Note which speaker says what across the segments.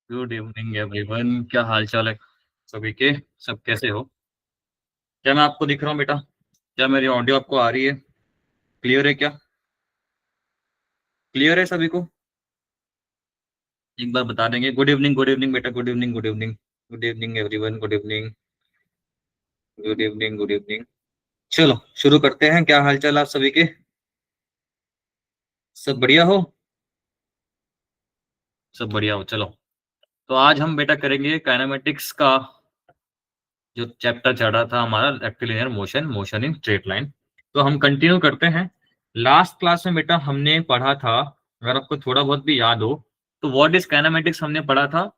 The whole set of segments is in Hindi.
Speaker 1: Good evening everyone. क्या हाल चाल है सभी के? सब कैसे हो? क्या मैं आपको दिख रहा हूँ बेटा? क्या मेरी ऑडियो आपको आ रही है? क्लियर है क्या? क्लियर है सभी को? एक बार बता देंगे। गुड इवनिंग बेटा। Good evening, good evening. Good evening everyone. Good evening, good evening, good evening. चलो शुरू करते हैं। क्या हाल चाल आप सभी के? सब बढ़िया हो? सब बढ़िया हो, चलो। तो आज हम बेटा करेंगे काइनेमेटिक्स का जो चैप्टर चल रहा था हमारा, rectilinear motion, motion in straight line. तो हम कंटिन्यू करते हैं। लास्ट क्लास में बेटा हमने पढ़ा था, अगर आपको थोड़ा बहुत भी याद हो, तो व्हाट इज काइनेमेटिक्स हमने पढ़ा था,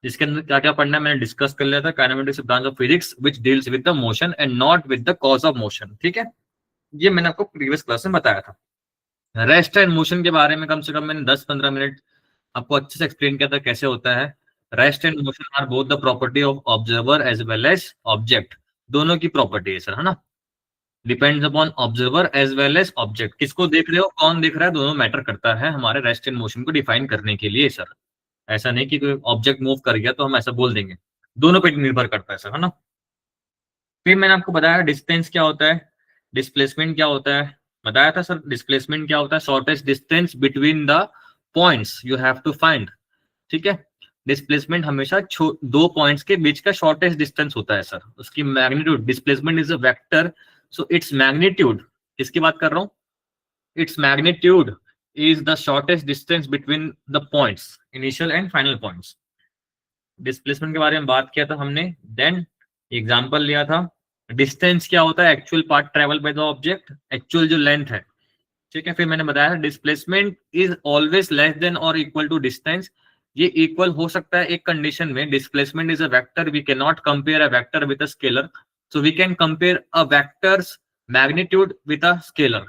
Speaker 1: जिसके अंदर क्या क्या पढ़ना है मैंने डिस्कस कर लिया था। Kinematics branch of physics which deals with the motion and not with the cause of motion. ठीक है, ये मैंने आपको प्रीवियस क्लास में बताया था। रेस्ट एंड मोशन के बारे में कम से कम मैंने 10-15 मिनट आपको अच्छे से एक्सप्लेन किया था कैसे होता है। Rest and motion are both the property of observer as well as object. दोनों की प्रॉपर्टी है सर, है ना? Depends upon observer as well as object. किसको देख रहे हो, कौन देख रहा है, दोनों मैटर करता है हमारे रेस्ट एंड मोशन को डिफाइन करने के लिए सर। ऐसा नहीं कि कोई ऑब्जेक्ट मूव कर गया तो हम ऐसा बोल देंगे। दोनों पे निर्भर करता है सर, है ना? फिर मैंने आपको बताया डिस्टेंस क्या होता है, डिस्प्लेसमेंट क्या होता है। बताया था सर डिस्प्लेसमेंट क्या होता है, shortest distance between the points you have to find. ठीक है, डिस्प्लेसमेंट हमेशा दो पॉइंट्स के बीच का शॉर्टेस्ट डिस्टेंस होता है सर। उसकी magnitude, displacement is a vector, so its magnitude, किसकी बात कर रहा हूं, its magnitude is the shortest distance between the points, initial and final points. Displacement के बारे में बात किया था हमने, देन एग्जांपल लिया था। डिस्टेंस क्या होता है, actual path travel by the object, actual जो लेंथ है। ठीक है, फिर मैंने बताया displacement is always less than और इक्वल टू डिस्टेंस। ये इक्वल हो सकता है एक कंडीशन में, displacement is a vector, we can not compare a vector with a scalar, so we can compare a vector's magnitude with a scalar.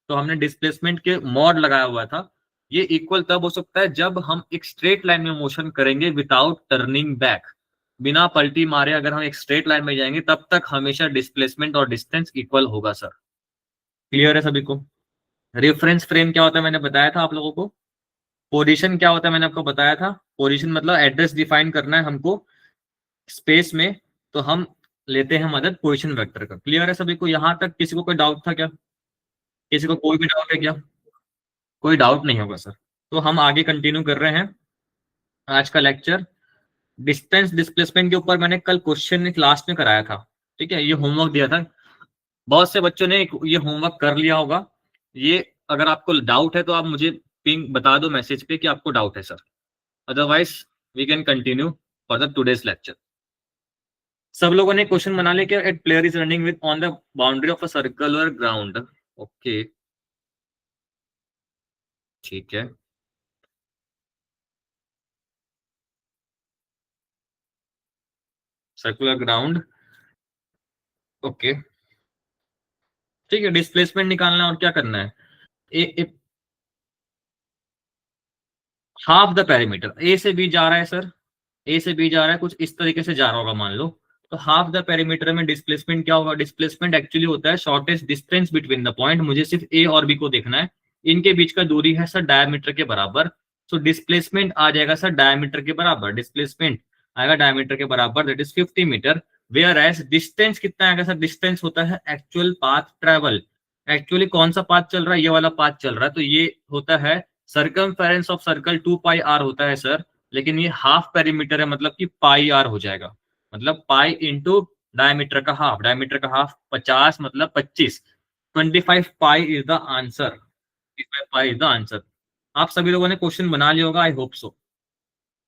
Speaker 1: तो हमने डिस्प्लेसमेंट के मॉड लगाया हुआ था। ये इक्वल तब हो सकता है जब हम एक स्ट्रेट लाइन में मोशन करेंगे विदाउट टर्निंग बैक, बिना पलटी मारे अगर हम एक स्ट्रेट लाइन में जाएंगे तब तक हमेशा डिस्प्लेसमेंट और डिस्टेंस इक्वल होगा सर। क्लियर है सभी को? रेफरेंस फ्रेम क्या होता है मैंने बताया था आप लोगों को। पोजीशन क्या होता है मैंने आपको बताया था। पोजीशन मतलब एड्रेस डिफाइन करना है हमको स्पेस में, तो हम लेते हैं मदद पोजीशन वेक्टर का। क्लियर है सभी को? यहां तक किसी को कोई डाउट था क्या? किसी को कोई भी डाउट है क्या? कोई डाउट नहीं होगा सर। तो हम आगे कंटिन्यू कर रहे हैं आज का लेक्चर। डिस्टेंस डिस्प्लेसमेंट के ऊपर मैंने कल क्वेश्चन क्लास में कराया था। ठीक है, ये होमवर्क दिया था, बहुत से बच्चों ने ये होमवर्क कर लिया होगा। ये अगर आपको डाउट है तो आप मुझे पिंग बता दो मैसेज पे कि आपको डाउट है sir, otherwise we can continue for the today's lecture. सब लोगों ने क्वेश्चन बना लिया क्या? At player is running with on the boundary of a circular ground. Okay, ठीक है। सर्कुलर ग्राउंड, ओके, ठीक है। डिस्प्लेसमेंट निकालना है और क्या करना है? हाफ द पेरीमीटर, ए से बी जा रहा है सर, ए से बी जा रहा है, कुछ इस तरीके से जा रहा होगा मान लो। तो हाफ द पेरीमीटर में डिस्प्लेसमेंट क्या होगा? डिस्प्लेसमेंट एक्चुअली होता है shortest distance between the point. मुझे सिर्फ ए और बी को देखना है, इनके बीच का दूरी है सर डायमीटर के बराबर। सो डिस्प्लेसमेंट आ जाएगा सर डायमीटर के बराबर, डिस्प्लेसमेंट आएगा डायमीटर के बराबर, that is 50 metre. Whereas distance कितना आएगा सर? डिस्टेंस होता है एक्चुअल पाथ ट्रेवल। एक्चुअली कौन सा पाथ चल रहा है? ये वाला पाथ चल रहा है, तो ये होता है circumference of circle 2 pi r होता है सर। लेकिन ये हाफ पेरीमीटर है, मतलब कि पाई आर हो जाएगा, मतलब पाई इंटू डायमीटर का हाफ, डायमीटर का हाफ 50 मतलब 25, 25 pi is the answer, 25 pi is the answer. आप सभी लोगों ने क्वेश्चन बना लिया होगा, आई होप सो।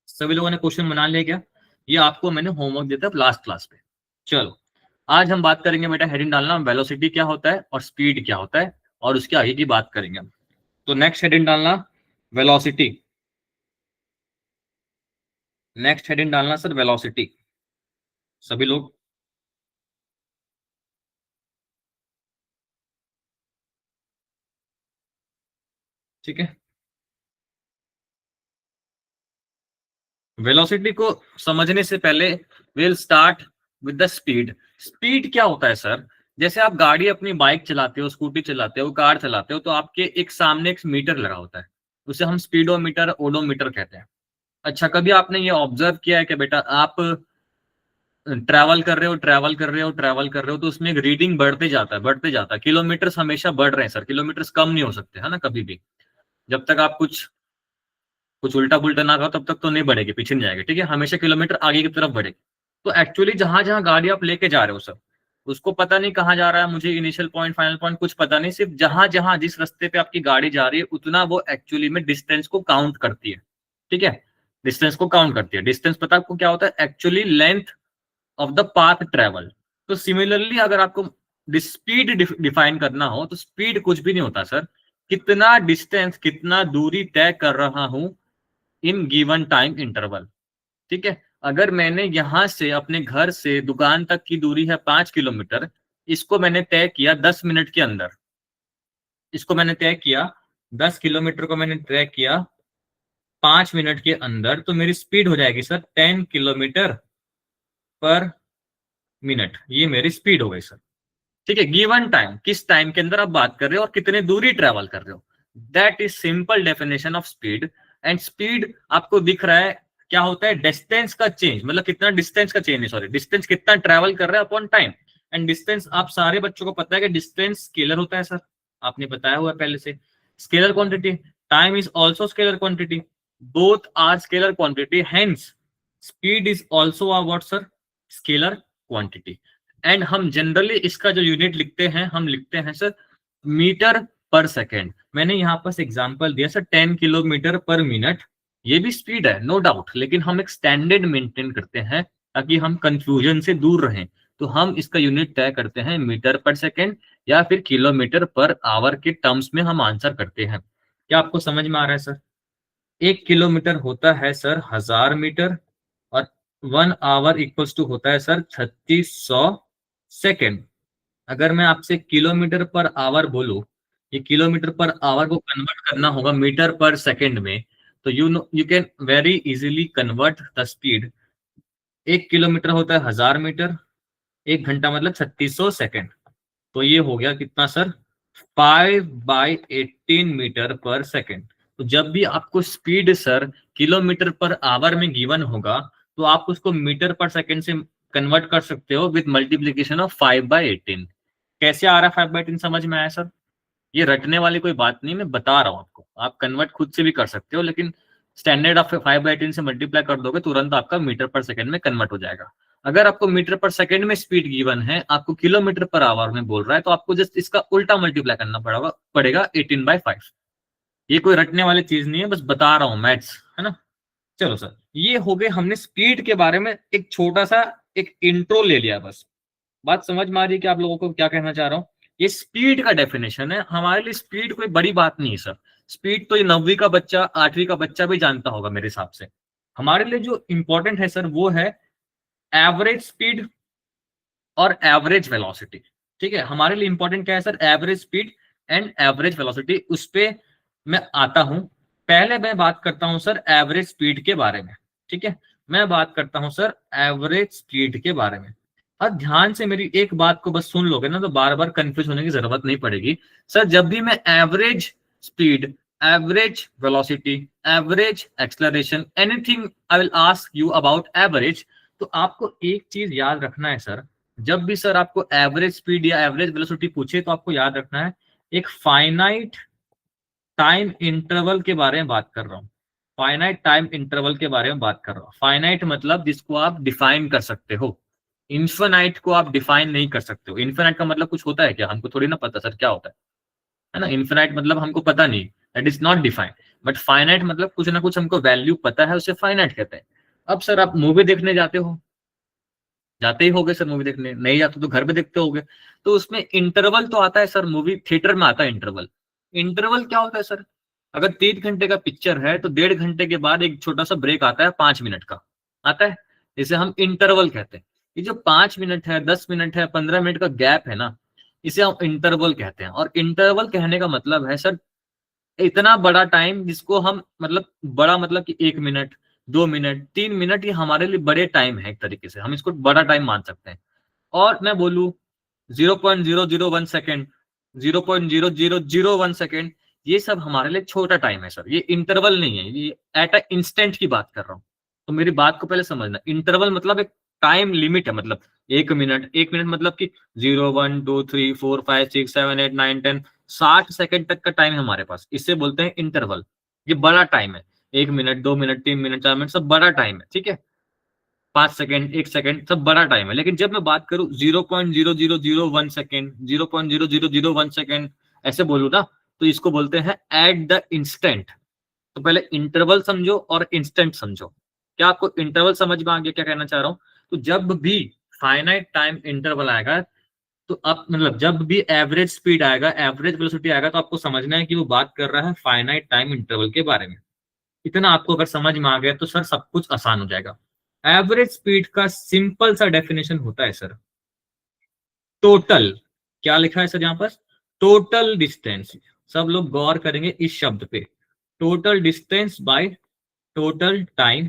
Speaker 1: सभी लोगों ने क्वेश्चन बना लिया क्या? ये आपको मैंने होमवर्क दिया था लास्ट क्लास पे। चलो, आज हम बात करेंगे बेटा, हेडिंग डालना, वेलोसिटी क्या होता है और स्पीड क्या होता है, और उसके आगे की बात करेंगे हम। तो नेक्स्ट हेडिंग डालना वेलोसिटी, नेक्स्ट हेडिंग डालना सर वेलोसिटी, सभी लोग। ठीक है, वेलोसिटी को समझने से पहले will start with the speed. Speed क्या होता है सर? जैसे आप गाड़ी, अपनी बाइक चलाते हो, स्कूटी चलाते हो, कार चलाते हो, तो आपके एक सामने एक मीटर लगा होता है, उसे हम स्पीडोमीटर, ओडोमीटर कहते हैं। अच्छा, कभी आपने ये ऑब्जर्व किया है कि बेटा आप ट्रैवल कर रहे हो ट्रैवल कर रहे हो ट्रैवल कर रहे हो तो उसमें एक रीडिंग बढ़ते जाता है बढ़ते जाता है, किलोमीटर्स हमेशा बढ़ रहे हैं सर, किलोमीटर्स कम नहीं हो सकते है ना कभी भी। जब तक आप कुछ कुछ उल्टा पुल्टा ना करो तब तक तो नहीं बढ़ेगी, पीछे नहीं जाएगी, ठीक है, हमेशा किलोमीटर आगे की तरफ बढ़ेगी। तो एक्चुअली जहां जहां गाड़ी आप लेके जा रहे हो सर, उसको पता नहीं कहाँ जा रहा है, मुझे इनिशियल पॉइंट फाइनल पॉइंट कुछ पता नहीं, सिर्फ जहां जहां जिस रास्ते पे आपकी गाड़ी जा रही है उतना वो एक्चुअली में डिस्टेंस को काउंट करती है, ठीक है, डिस्टेंस को काउंट करती है। डिस्टेंस पता आपको क्या होता है, actually length of the path travel. तो सिमिलरली अगर आपको स्पीड डिफाइन करना हो तो स्पीड कुछ भी नहीं होता सर, कितना डिस्टेंस कितना दूरी तय कर रहा हूं इन गिवन टाइम इंटरवल, ठीक है। अगर मैंने यहां से अपने घर से दुकान तक की दूरी है 5 किलोमीटर, इसको मैंने तय किया 10 मिनट के अंदर, इसको मैंने तय किया 10 किलोमीटर को मैंने तय किया 5 मिनट के अंदर, तो मेरी स्पीड हो जाएगी सर 10 किलोमीटर पर मिनट, ये मेरी स्पीड हो गई सर, ठीक है। गिवन टाइम, किस टाइम के अंदर आप बात कर रहे हो और कितने दूरी ट्रेवल कर रहे हो, that is simple definition of speed. And speed आपको दिख रहा है क्या होता है, डिस्टेंस का चेंज, मतलब कितना डिस्टेंस का चेंज है, सॉरी डिस्टेंस कितना ट्रेवल कर रहा है अपॉन टाइम। एंड डिस्टेंस आप सारे बच्चों को पता है कि डिस्टेंस स्केलर होता है सर, आपने बताया हुआ पहले से, scalar quantity. Time is also scalar quantity, both are scalar quantity, hence speed is also a what sir, scalar quantity. And हम जनरली इसका जो यूनिट लिखते हैं, हम लिखते हैं सर मीटर पर सेकेंड। मैंने यहाँ पर एग्जांपल दिया सर 10 किलोमीटर पर मिनट, ये भी स्पीड है नो डाउट, लेकिन हम एक स्टैंडर्ड मेंटेन करते हैं ताकि हम कंफ्यूजन से दूर रहें। तो हम इसका यूनिट तय करते हैं मीटर पर सेकेंड या फिर किलोमीटर पर आवर के टर्म्स में हम आंसर करते हैं। क्या आपको समझ में आ रहा है सर? 1 किलोमीटर होता है सर 1000 मीटर, और 1 आवर इक्वल्स टू होता है सर 3600 सेकेंड। अगर मैं आपसे किलोमीटर पर आवर बोलूं, ये किलोमीटर पर आवर को कन्वर्ट करना होगा मीटर पर सेकेंड में, तो you can very easily convert the speed. 1 kilometre होता है 1000 मीटर, 1 घंटा मतलब 3600 सेकेंड। तो ये हो गया कितना सर, 5/18 मीटर पर सेकेंड। तो जब भी आपको speed sir kilometre per hour में गिवन होगा, तो आप उसको मीटर पर सेकेंड से कन्वर्ट कर सकते हो विद मल्टीप्लीकेशन ऑफ 5/18। कैसे आ रहा है 5/18, समझ में आया सर? ये रटने वाली कोई बात नहीं, मैं बता रहा हूँ आपको, आप कन्वर्ट खुद से भी कर सकते हो, लेकिन स्टैंडर्ड आप 5/18 से मल्टीप्लाई कर दोगे तुरंत आपका मीटर पर सेकंड में कन्वर्ट हो जाएगा। अगर आपको मीटर पर सेकंड में स्पीड गिवन है, आपको किलोमीटर पर आवर में बोल रहा है, तो आपको जस्ट इसका उल्टा मल्टीप्लाई करना पड़ेगा 18/5। ये कोई रटने वाली चीज नहीं है, बस बता रहा हूँ, मैथ्स है ना। चलो सर, ये हो गए, हमने स्पीड के बारे में एक छोटा सा एक इंट्रो ले लिया, बस बात समझ में आ रही है कि आप लोगों को क्या कहना चाह रहा हूँ। ये स्पीड का डेफिनेशन है, हमारे लिए स्पीड कोई बड़ी बात नहीं है सर। स्पीड तो ये 9वीं का बच्चा 8वीं का बच्चा भी जानता होगा मेरे हिसाब से। हमारे लिए जो इंपॉर्टेंट है सर वो है एवरेज स्पीड और एवरेज वेलोसिटी, ठीक है। हमारे लिए इंपॉर्टेंट क्या है sir, average speed and average velocity. उस पे मैं आता हूं, पहले मैं बात करता हूं सर एवरेज स्पीड के बारे में, ठीक है। मैं बात करता हूं सर एवरेज स्पीड के बारे में, और ध्यान से मेरी एक बात को बस सुन लोगे ना तो बार बार कंफ्यूज होने की जरूरत नहीं पड़ेगी। सर जब भी मैं average speed, average velocity, average acceleration, anything I will ask you about average, तो आपको एक चीज याद रखना है सर। जब भी सर आपको एवरेज स्पीड या एवरेज वेलोसिटी पूछे तो आपको याद रखना है एक फाइनाइट टाइम इंटरवल के बारे में बात कर रहा हूं। फाइनाइट टाइम इंटरवल के बारे में बात कर रहा हूं। फाइनाइट मतलब जिसको आप डिफाइन कर सकते हो, इन्फिनाइट को आप डिफाइन नहीं कर सकते हो। इन्फिनाइट का मतलब कुछ होता है क्या, हमको थोड़ी ना पता सर क्या होता है ना। इन्फिनाइट मतलब हमको पता नहीं, that is not defined. But finite मतलब कुछ ना कुछ हमको वैल्यू पता है, उसे फाइनाइट कहते हैं। अब सर आप मूवी देखने जाते हो, जाते ही होगे सर मूवी देखने, नहीं जाते तो घर पे देखते होगे, तो उसमें इंटरवल तो आता है सर, मूवी थिएटर में आता है इंटरवल। इंटरवल क्या होता है सर, अगर 3 घंटे का पिक्चर है तो 1.5 घंटे के बाद एक छोटा सा ब्रेक आता है 5 मिनट का, आता है, इसे हम इंटरवल कहते हैं। ये जो 5 मिनट है, 10 मिनट है, 15 मिनट का गैप है ना, इसे हम इंटरवल कहते हैं। और इंटरवल कहने का मतलब है सर इतना बड़ा टाइम जिसको हम मतलब बड़ा मतलब कि 1 मिनट, 2 मिनट, 3 मिनट, ये हमारे लिए बड़े टाइम है, एक तरीके से हम इसको बड़ा टाइम मान सकते हैं। और मैं बोलूं 0.001 सेकेंड, 0.0001 सेकेंड, ये सब हमारे लिए छोटा टाइम है सर, ये इंटरवल नहीं है, ये एट अ इंस्टेंट की बात कर रहा हूँ। तो मेरी बात को पहले समझना, इंटरवल मतलब एक टाइम लिमिट है, मतलब 1 मिनट, 1 मिनट मतलब कि 0, 1, 2, 3, 4, 5, 6, 7, 8, 9, 10, 60 सेकंड तक का टाइम है हमारे पास, इससे बोलते हैं इंटरवल। ये बड़ा टाइम है, 1 मिनट, 2 मिनट, 3 मिनट, 4 मिनट सब बड़ा टाइम है, ठीक है। 5 सेकंड, 1 सेकंड सब बड़ा टाइम है। लेकिन जब मैं बात करूं 0.0001 सेकेंड, 0.0001 सेकेंड ऐसे बोलूं ना, तो इसको बोलते हैं एट द इंस्टेंट। तो पहले इंटरवल समझो और इंस्टेंट समझो। क्या आपको इंटरवल समझ में आ गया क्या कहना चाह रहा हूं? तो जब भी फाइनाइट टाइम इंटरवल आएगा, तो आप मतलब जब भी एवरेज स्पीड आएगा, एवरेज वेलोसिटी आएगा, तो आपको समझना है कि वो बात कर रहा है फाइनाइट टाइम इंटरवल के बारे में। इतना आपको अगर समझ में आ गया तो सर सब कुछ आसान हो जाएगा। एवरेज स्पीड का सिंपल सा डेफिनेशन होता है सर, टोटल, क्या लिखा है सर यहाँ पर, टोटल डिस्टेंस। सब लोग गौर करेंगे इस शब्द पे, total distance by total time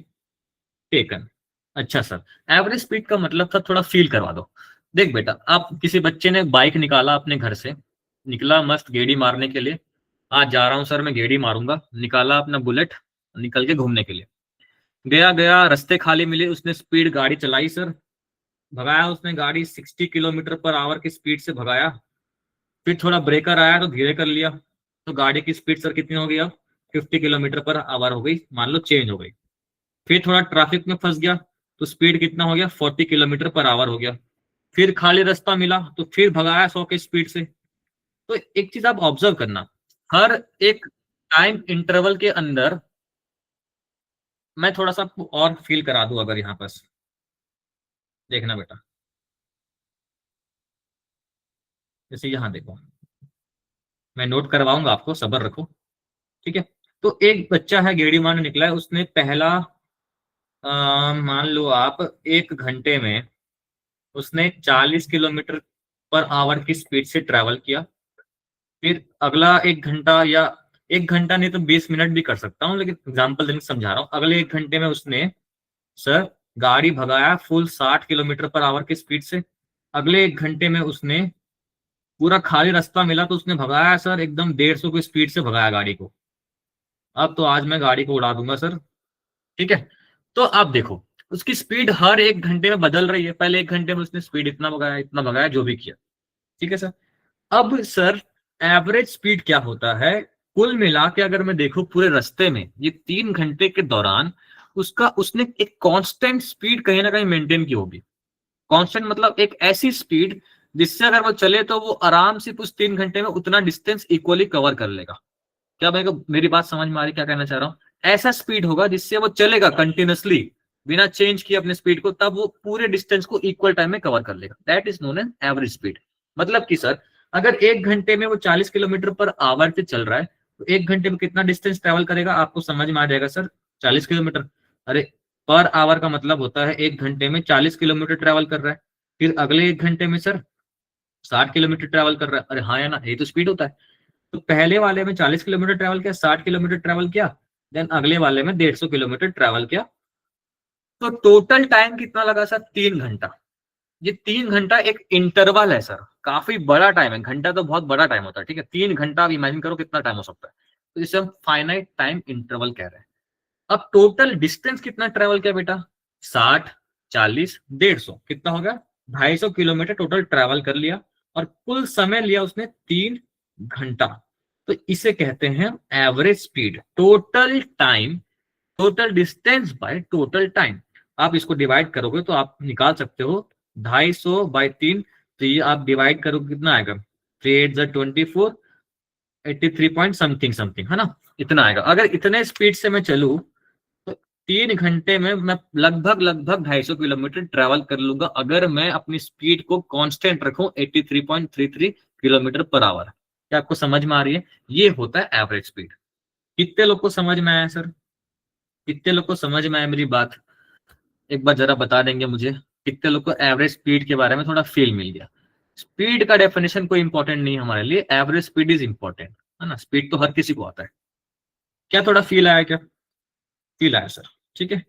Speaker 1: taken. अच्छा सर, एवरेज स्पीड का मतलब था, थोड़ा फील करवा दो। देख बेटा, आप किसी बच्चे ने बाइक निकाला अपने घर से, निकला मस्त गेड़ी मारने के लिए, आज जा रहा हूं सर मैं गेड़ी मारूंगा, निकाला अपना बुलेट, निकल के घूमने के लिए गया, गया रास्ते खाली मिले, उसने स्पीड गाड़ी चलाई सर, भगाया उसने गाड़ी 60 किलोमीटर पर आवर की स्पीड से भगाया। फिर थोड़ा ब्रेकर आया तो धीरे कर लिया, तो गाड़ी की स्पीड सर कितनी हो गई अब, 50 किलोमीटर पर आवर हो गई, मान लो चेंज हो गई। फिर थोड़ा ट्रैफिक में फंस गया, तो स्पीड कितना हो गया, 40 किलोमीटर पर आवर हो गया। फिर खाली रास्ता मिला तो फिर भगाया 100 की स्पीड से। तो एक चीज आप ऑब्जर्व करना, हर एक टाइम इंटरवल के अंदर, मैं थोड़ा सा आपको और फील करा दूं अगर यहाँ पर, देखना बेटा, जैसे यहाँ देखो, मैं नोट करवाऊंगा आपको, सब्र रखो, ठीक है। तो एक बच्चा है गेड़ी मारने निकला है, उसने पहला मान लो आप 1 घंटे में उसने 40 किलोमीटर पर आवर की स्पीड से ट्रेवल किया। फिर अगला 1 घंटा, या 1 घंटा नहीं तो 20 मिनट भी कर सकता हूँ, लेकिन एग्जाम्पल देने समझा रहा हूँ, अगले 1 घंटे में उसने सर गाड़ी भगाया फुल 60 किलोमीटर पर आवर की स्पीड से। अगले 1 घंटे में उसने पूरा खाली रास्ता मिला तो उसने भगाया सर एकदम 150 की स्पीड से भगाया गाड़ी को। अब तो आज मैं गाड़ी को उड़ा दूंगा सर, ठीक है। तो आप देखो, उसकी स्पीड हर 1 घंटे में बदल रही है, पहले 1 घंटे में उसने स्पीड इतना भगाया, इतना भगाया, जो भी किया, ठीक है सर। अब सर एवरेज स्पीड क्या होता है, कुल मिला के अगर मैं देखूं पूरे रास्ते में ये 3 घंटे के दौरान, उसका उसने एक कांस्टेंट स्पीड कहीं ना कहीं मेंटेन की होगी। कांस्टेंट मतलब एक ऐसी स्पीड जिससे अगर वो चले तो वो आराम से उस 3 घंटे में उतना डिस्टेंस इक्वली कवर कर लेगा। क्या मेरे को मेरी बात समझ में आ रही, क्या कहना चाह रहा हूँ? ऐसा स्पीड होगा जिससे वो चलेगा कंटिन्यूअसली, बिना चेंज किए अपने स्पीड को, तब वो पूरे डिस्टेंस को इक्वल टाइम में कवर कर लेगा। That is known as average speed. मतलब कि सर अगर 1 घंटे में वो 40 किलोमीटर पर आवर से चल रहा है, तो 1 घंटे में कितना डिस्टेंस ट्रेवल करेगा आपको समझ में आ जाएगा सर, 40 किलोमीटर। अरे पर आवर का मतलब होता है 1 घंटे में 40 किलोमीटर ट्रेवल कर रहा है। फिर अगले 1 घंटे में सर 60 किलोमीटर ट्रेवल कर रहा है। अरे हाँ या ना, ये तो स्पीड होता है। तो पहले वाले में 40 किलोमीटर ट्रेवल किया, 60 किलोमीटर ट्रेवल किया, देन अगले वाले में 150 किलोमीटर ट्रेवल किया। तो टोटल टाइम कितना लगा सर, 3 घंटा। ये 3 घंटा एक इंटरवल है सर, काफी बड़ा टाइम है, घंटा तो बहुत बड़ा टाइम होता है, ठीक है। 3 घंटा आप इमेजिन करो कितना टाइम हो सकता है, तो इसे हम फाइनाइट टाइम इंटरवल कह रहे हैं। अब टोटल डिस्टेंस कितना ट्रेवल किया बेटा, 60, 40, 150 कितना हो गया, 250 किलोमीटर टोटल ट्रेवल कर लिया, और कुल समय लिया उसने 3 घंटा। तो इसे कहते हैं average speed, total time, total distance by total time. आप इसको डिवाइड करोगे तो आप निकाल सकते हो 250/3, तो ये आप डिवाइड करोगे कितना आएगा, 3 8 24, 83 पॉइंट समथिंग समथिंग, है ना, इतना आएगा। अगर इतने स्पीड से मैं चलूं तो 3 घंटे में मैं लगभग लगभग 250 किलोमीटर ट्रेवल कर लूंगा, अगर मैं अपनी स्पीड को कांस्टेंट रखूं 83.33 किलोमीटर पर आवर। क्या आपको समझ में आ रही है? ये होता है एवरेज स्पीड। कितने लोग को समझ में आया सर, कितने लोग को समझ में आया मेरी बात? एक बार जरा बता देंगे मुझे, कितने लोग को एवरेज स्पीड के बारे में थोड़ा फील मिल गया? स्पीड का डेफिनेशन कोई इंपॉर्टेंट नहीं हमारे लिए, एवरेज स्पीड इज इंपॉर्टेंट, है ना। स्पीड तो हर किसी को आता है। क्या थोड़ा फील आया क्या? फील आया सर, ठीक है।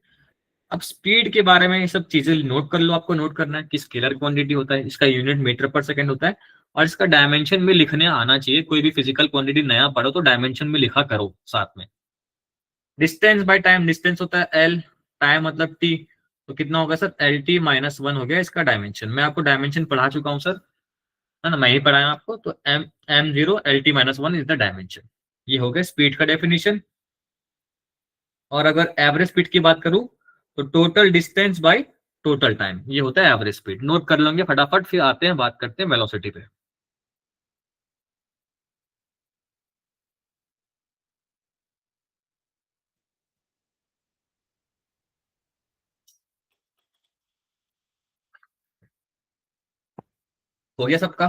Speaker 1: अब स्पीड के बारे में ये सब चीजें नोट कर लो, आपको नोट करना है कि स्केलर क्वांटिटी होता है, इसका यूनिट मीटर पर सेकंड होता है, और इसका डायमेंशन भी लिखने आना चाहिए। कोई भी फिजिकल क्वांटिटी नया पढ़ो तो डायमेंशन भी लिखा करो साथ में। डिस्टेंस बाय टाइम, डिस्टेंस होता है एल, टाइम मतलब टी, तो कितना होगा sir, L T minus one हो गया इसका डायमेंशन। मैं आपको डायमेंशन पढ़ा चुका हूँ सर, है ना, मैं ही पढ़ाया आपको। तो M zero L T minus one is the dimension. ये हो गया स्पीड का डेफिनेशन। और अगर एवरेज स्पीड की बात करूं तो total distance by total time, ये होता है एवरेज स्पीड। नोट कर लेंगे फटाफट, फिर आते हैं बात करते हैं वेलोसिटी पे। हो गया सबका?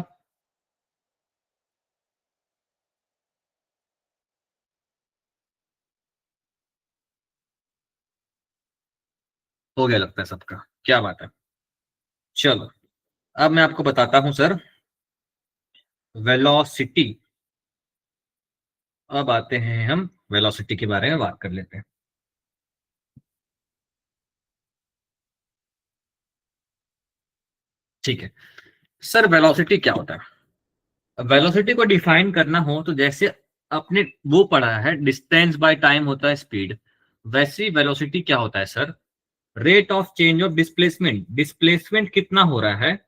Speaker 1: हो गया लगता है सबका, क्या बात है। चलो अब मैं आपको बताता हूं सर वेलोसिटी। अब आते हैं हम वेलोसिटी के बारे में बात कर लेते हैं। ठीक है सर, वेलोसिटी क्या होता है? वेलोसिटी को डिफाइन करना हो तो जैसे आपने वो पढ़ा है डिस्टेंस बाय टाइम होता है स्पीड, वैसी वेलोसिटी क्या होता है sir, rate of change of displacement. Displacement कितना हो रहा है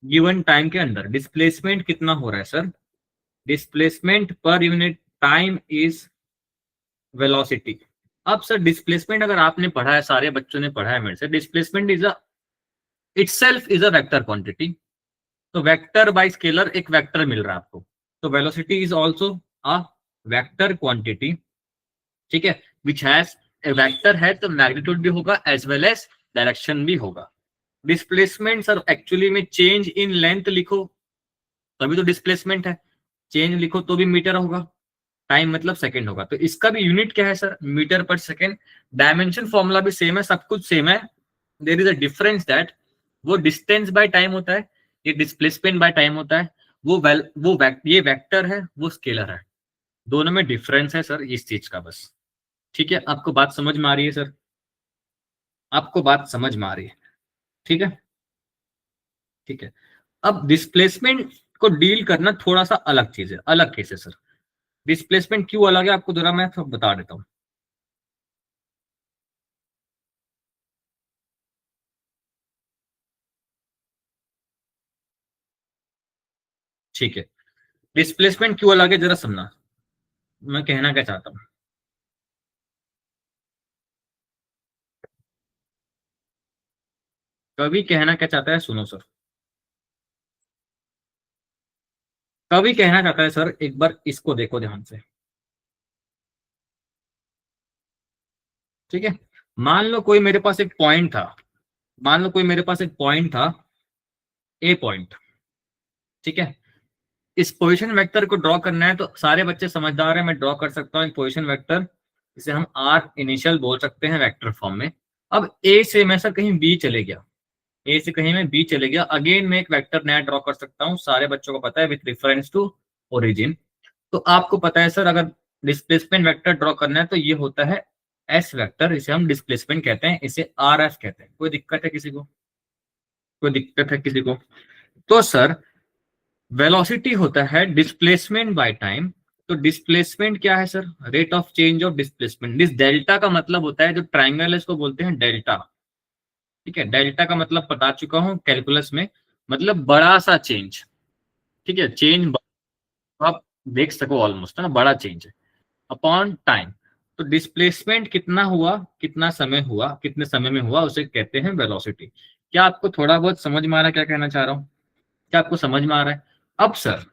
Speaker 1: गिवन टाइम के अंदर, डिस्प्लेसमेंट कितना हो रहा है sir, displacement per unit time is velocity. अब सर डिस्प्लेसमेंट अगर आपने पढ़ा है, सारे बच्चों ने पढ़ा है मेरे से, displacement is a itself is a vector quantity. तो वेक्टर बाय स्केलर एक वेक्टर मिल रहा है आपको, तो velocity is also a vector quantity. ठीक है, विच हैज ए वेक्टर है तो मैग्नीट्यूड भी होगा एज वेल एज डायरेक्शन भी होगा। डिस्प्लेसमेंट सर एक्चुअली में चेंज इन लेंथ लिखो तभी तो डिस्प्लेसमेंट है, चेंज लिखो तो भी मीटर होगा, टाइम मतलब सेकंड होगा। तो इसका भी यूनिट क्या है sir, metre per second. Dimension formula भी सेम है, सब कुछ सेम है। There is a difference that वो डिस्टेंस बाय टाइम होता है, ये डिस्प्लेसमेंट बाय टाइम होता है। ये वेक्टर है, वो स्केलर है। दोनों में डिफरेंस है सर इस चीज का बस। ठीक है, आपको बात समझ में आ रही है सर? आपको बात समझ में आ रही है? ठीक है, ठीक है। अब डिस्प्लेसमेंट को डील करना थोड़ा सा अलग चीज है, अलग केस है सर। डिस्प्लेसमेंट क्यों अलग है आपको जरा मैं सब बता देता हूँ। ठीक है, डिस्प्लेसमेंट क्यों अलग है जरा सुनना, मैं कहना क्या चाहता हूँ। कवि कहना क्या चाहता है सुनो सर, कवि कहना चाहता है सर, एक बार इसको देखो ध्यान से। ठीक है, मान लो कोई मेरे पास एक पॉइंट था, मान लो कोई मेरे पास एक पॉइंट था, ए पॉइंट। ठीक है, इस पोजीशन वेक्टर को ड्रॉ करना है तो सारे बच्चे समझदार हैं, मैं ड्रॉ कर सकता हूँ एक पोजीशन वेक्टर, इसे हम आर इनिशियल बोल सकते हैं वेक्टर फॉर्म में। अब ए से मैं सर कहीं बी चले गया, ए से कहीं मैं बी चले गया, अगेन मैं एक वेक्टर नया ड्रॉ कर सकता हूँ, सारे बच्चों को पता है, विथ रेफरेंस टू ओरिजिन। तो आपको पता है सर अगर डिस्प्लेसमेंट वेक्टर ड्रॉ करना है तो ये होता है एस वेक्टर, इसे हम डिस्प्लेसमेंट कहते हैं, इसे आर एफ कहते हैं। कोई दिक्कत है किसी को? कोई दिक्कत है किसी को? तो सर वेलोसिटी होता है डिस्प्लेसमेंट बाय टाइम। तो डिस्प्लेसमेंट क्या है sir, rate of change of displacement. This delta का मतलब होता है, जो ट्राइंगल है इसको बोलते हैं डेल्टा। ठीक है, डेल्टा का मतलब बता चुका हूं कैलकुलस में, मतलब बड़ा सा चेंज। ठीक है, चेंज आप देख सको ऑलमोस्ट, है ना, बड़ा चेंज है अपॉन टाइम। तो डिस्प्लेसमेंट कितना हुआ, कितना समय हुआ, कितने समय में हुआ, उसे कहते हैं वेलोसिटी। क्या आपको थोड़ा बहुत समझ में आ रहा है क्या कहना चाह रहा हूँ? क्या आपको समझ में आ रहा है? अब सर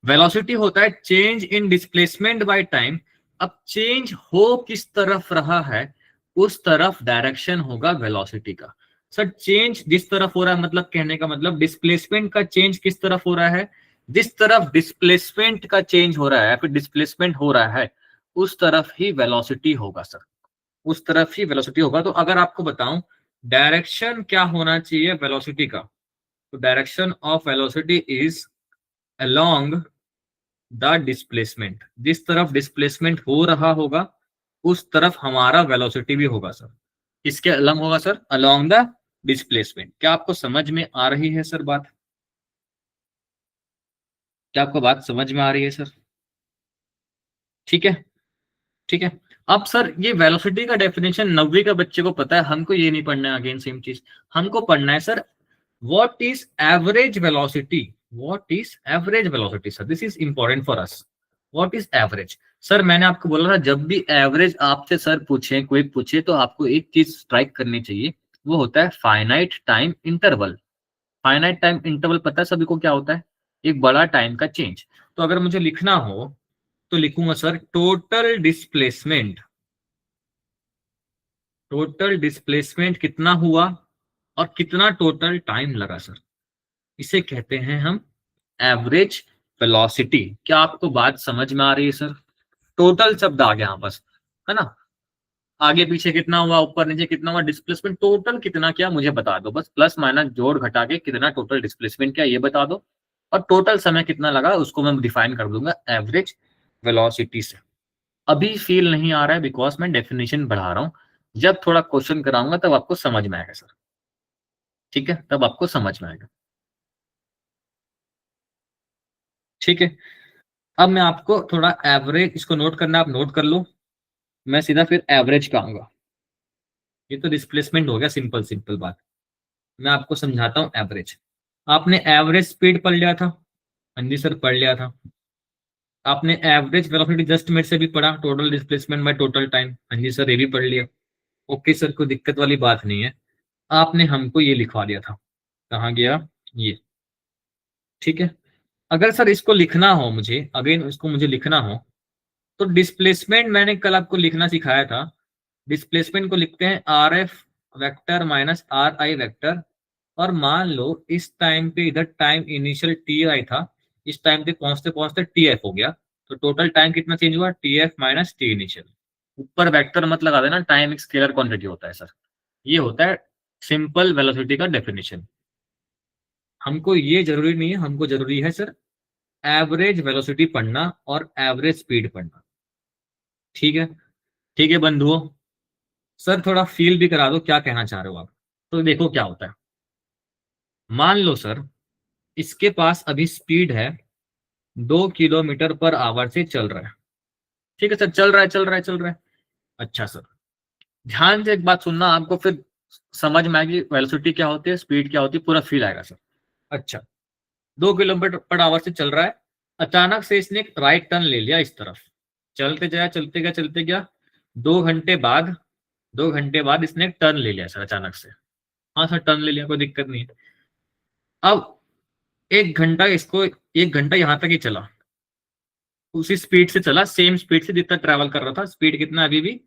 Speaker 1: वेलोसिटी होता है change in displacement by time. अब चेंज हो किस तरफ रहा है, उस तरफ डायरेक्शन होगा वेलोसिटी का। सर चेंज जिस तरफ हो रहा है, मतलब कहने का मतलब डिस्प्लेसमेंट का चेंज किस तरफ हो रहा है, जिस तरफ डिस्प्लेसमेंट का चेंज हो रहा है, फिर डिस्प्लेसमेंट हो रहा है, उस तरफ ही वेलोसिटी होगा सर, उस तरफ ही वेलोसिटी होगा। तो अगर आपको बताऊं डायरेक्शन क्या होना चाहिए वेलोसिटी का, तो direction of velocity is along the displacement. जिस तरफ डिस्प्लेसमेंट हो रहा होगा उस तरफ हमारा वेलोसिटी भी होगा सर। किसके अलॉन्ग होगा सर? Along the displacement. क्या आपको समझ में आ रही है सर बात? क्या आपको बात समझ में आ रही है सर? ठीक है, ठीक है। अब सर ये वेलोसिटी का डेफिनेशन 9वीं का बच्चे को पता है, हमको ये नहीं पढ़ना है अगेन सेम चीज। हमको पढ़ना है sir what is average velocity, what is average velocity sir, this is important for us. What is average? Sir मैंने आपको बोला था जब भी एवरेज आपसे सर पूछे, कोई पूछे, तो आपको एक चीज स्ट्राइक करनी चाहिए, वो होता है finite time interval. Finite time interval पता है सभी को क्या होता है? एक बड़ा टाइम का चेंज। तो अगर मुझे लिखना हो तो लिखूंगा sir total displacement, total displacement कितना हुआ और कितना टोटल टाइम लगा सर, इसे कहते हैं हम एवरेज वेलोसिटी। क्या आपको बात समझ में आ रही है सर? टोटल शब्द आ गया यहाँ बस, है ना? आगे पीछे कितना हुआ, ऊपर नीचे कितना हुआ, डिस्प्लेसमेंट टोटल कितना किया मुझे बता दो, बस प्लस माइनस जोड़ घटा के कितना टोटल डिस्प्लेसमेंट किया ये बता दो, और टोटल समय कितना लगा उसको मैं डिफाइन कर दूंगा एवरेज वेलोसिटी से। अभी फील नहीं आ रहा है बिकॉज मैं डेफिनेशन बढ़ा रहा हूँ, जब थोड़ा क्वेश्चन कराऊंगा तब आपको समझ में आएगा सर। ठीक है, तब आपको समझ में आएगा। ठीक है, अब मैं आपको थोड़ा एवरेज, इसको नोट करना, आप नोट कर लो, मैं सीधा फिर एवरेज का आऊंगा। ये तो डिस्प्लेसमेंट हो गया, सिंपल सिंपल बात। मैं आपको समझाता हूँ एवरेज। आपने एवरेज स्पीड पढ़ लिया था, हाँ जी सर पढ़ लिया था। आपने एवरेज वेलोसिटी जस्ट मेरे से भी पढ़ा, total displacement by total time, हाँ जी सर ये भी पढ़ लिया। ओके सर, कोई दिक्कत वाली बात नहीं है। आपने हमको ये लिखवा दिया था, कहाँ गया ये? ठीक है, अगर सर इसको लिखना हो मुझे, अगेन इसको मुझे लिखना हो, तो डिस्प्लेसमेंट मैंने कल आपको लिखना सिखाया था। डिस्प्लेसमेंट को लिखते हैं R F vector minus are I vector. और मान लो इस टाइम पे इधर टाइम इनिशियल टी आई था, इस टाइम पे पहुंचते पहुंचते टी एफ हो गया, तो टोटल टाइम कितना चेंज हुआ? T F minus T initial. ऊपर वेक्टर मत लगा देना, टाइम एक स्केलर क्वांटिटी होता है सर। ये होता है सिंपल वेलोसिटी का डेफिनेशन। हमको ये जरूरी नहीं है, हमको जरूरी है सर एवरेज वेलोसिटी पढ़ना और एवरेज स्पीड पढ़ना। ठीक है, ठीक है बंधुओं। सर थोड़ा फील भी करा दो क्या कहना चाह रहे हो आप। तो देखो क्या होता है, मान लो सर इसके पास अभी स्पीड है 2 किलोमीटर पर आवर से चल रहा है। ठीक है सर, चल रहा है चल रहा है चल रहा है। अच्छा सर, ध्यान से एक बात सुनना, आपको फिर समझ में आएगी वेलोसिटी क्या होती है, स्पीड क्या होती है, पूरा फील आएगा सर। अच्छा, 2 किलोमीटर पर आवर से चल रहा है, अचानक से इसने एक राइट टर्न ले लिया इस तरफ, चलते गया चलते गया चलते गया। 2 घंटे बाद, 2 घंटे बाद इसने एक टर्न ले लिया सर अचानक से। हाँ सर टर्न ले लिया, कोई दिक्कत नहीं है। अब 1 घंटा इसको, 1 घंटा यहां तक ही चला, उसी स्पीड से चला, सेम स्पीड से जितना ट्रैवल कर रहा था। स्पीड कितना अभी भी?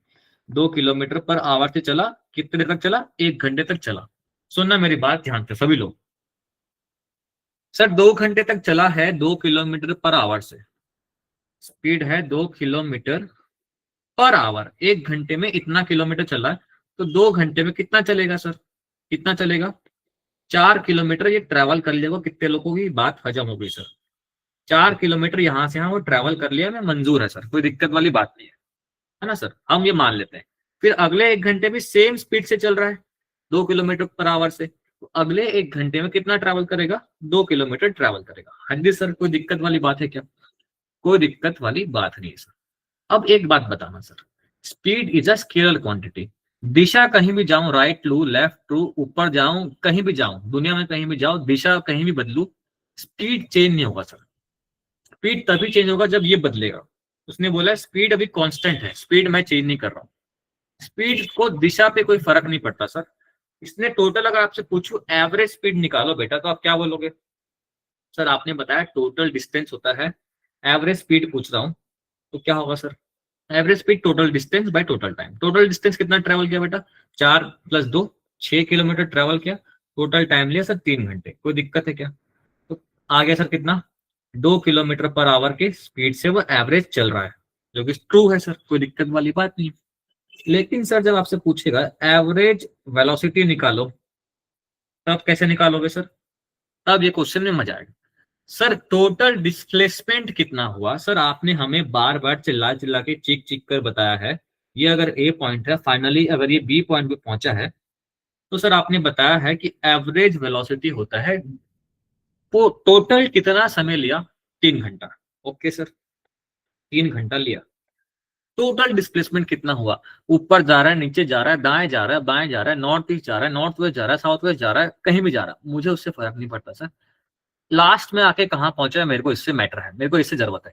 Speaker 1: 2 किलोमीटर पर आवर से चला। कितने देर तक चला? 1 घंटे तक चला। सुनना मेरी बात ध्यान से सभी लोग। सर 2 घंटे तक चला है 2 किलोमीटर पर आवर से, स्पीड है 2 किलोमीटर पर आवर। 1 घंटे में इतना किलोमीटर चला है, तो 2 घंटे में कितना चलेगा सर? कितना चलेगा? 4 किलोमीटर ये ट्रैवल कर लेगा। कितने लोगों की बात हजम हो गई सर? 4 किलोमीटर यहां से यहां वो ट्रैवल कर लिया, मैं मंजूर है सर, कोई दिक्कत वाली बात नहीं है ना सर, हम ये मान लेते हैं। फिर अगले 1 घंटे भी सेम स्पीड से चल रहा है 2 किलोमीटर पर आवर से, तो अगले 1 घंटे में कितना ट्रैवल करेगा? 2 किलोमीटर ट्रैवल करेगा। हाँ जी सर, कोई दिक्कत वाली बात है क्या? कोई दिक्कत वाली बात नहीं है सर। अब एक बात बताना sir, speed is a scalar quantity. दिशा कहीं भी जाऊं, राइट लू लेफ्ट लू, ऊपर जाऊं, कहीं भी जाऊं दुनिया में, कहीं भी जाऊं, दिशा कहीं भी बदलू, स्पीड चेंज नहीं होगा सर। स्पीड तभी चेंज होगा जब ये बदलेगा। उसने बोला स्पीड अभी कांस्टेंट है, स्पीड मैं चेंज नहीं कर रहा हूं। स्पीड को दिशा पे कोई फर्क नहीं पड़ता सर। इसने टोटल, अगर आपसे पूछूं एवरेज स्पीड निकालो बेटा, तो आप क्या बोलोगे? सर आपने बताया टोटल डिस्टेंस होता है, एवरेज स्पीड पूछ रहा हूं, तो क्या होगा sir? Average speed total distance by total time. Total distance कितना ट्रेवल किया बेटा? 4 + 2, 6 किलोमीटर ट्रेवल किया। टोटल टाइम लिया सर 3 घंटे। कोई दिक्कत है क्या? तो आ गया सर कितना? 2 किलोमीटर पर आवर के स्पीड से वो एवरेज चल रहा है, जो कि ट्रू है सर, कोई दिक्कत वाली बात नहीं। लेकिन सर जब आपसे पूछेगा एवरेज वेलोसिटी निकालो, तब कैसे निकालोगे सर? तब ये क्वेश्चन में मजा आएगा। सर टोटल डिस्प्लेसमेंट कितना हुआ? सर आपने हमें बार बार चिल्ला चिल्ला के चीख चीख कर बताया है, ये अगर ए पॉइंट है, फाइनली अगर ये बी पॉइंट पे पहुंचा है, तो सर आपने बताया है कि एवरेज वेलोसिटी होता है वो टोटल कितना समय लिया 3 घंटा। ओके सर, 3 घंटा लिया। टोटल डिस्प्लेसमेंट कितना हुआ? ऊपर जा रहा है, नीचे जा रहा है, दाएं जा रहा है, बाएं जा रहा है, नॉर्थ ईस्ट जा रहा है, नॉर्थ वेस्ट जा रहा है, साउथ वेस्ट जा रहा है, कहीं भी जा रहा है, मुझे उससे फर्क नहीं पड़ता सर। लास्ट में आके कहाँ पहुंचा है, मेरे को इससे मैटर है, मेरे को इससे जरूरत है।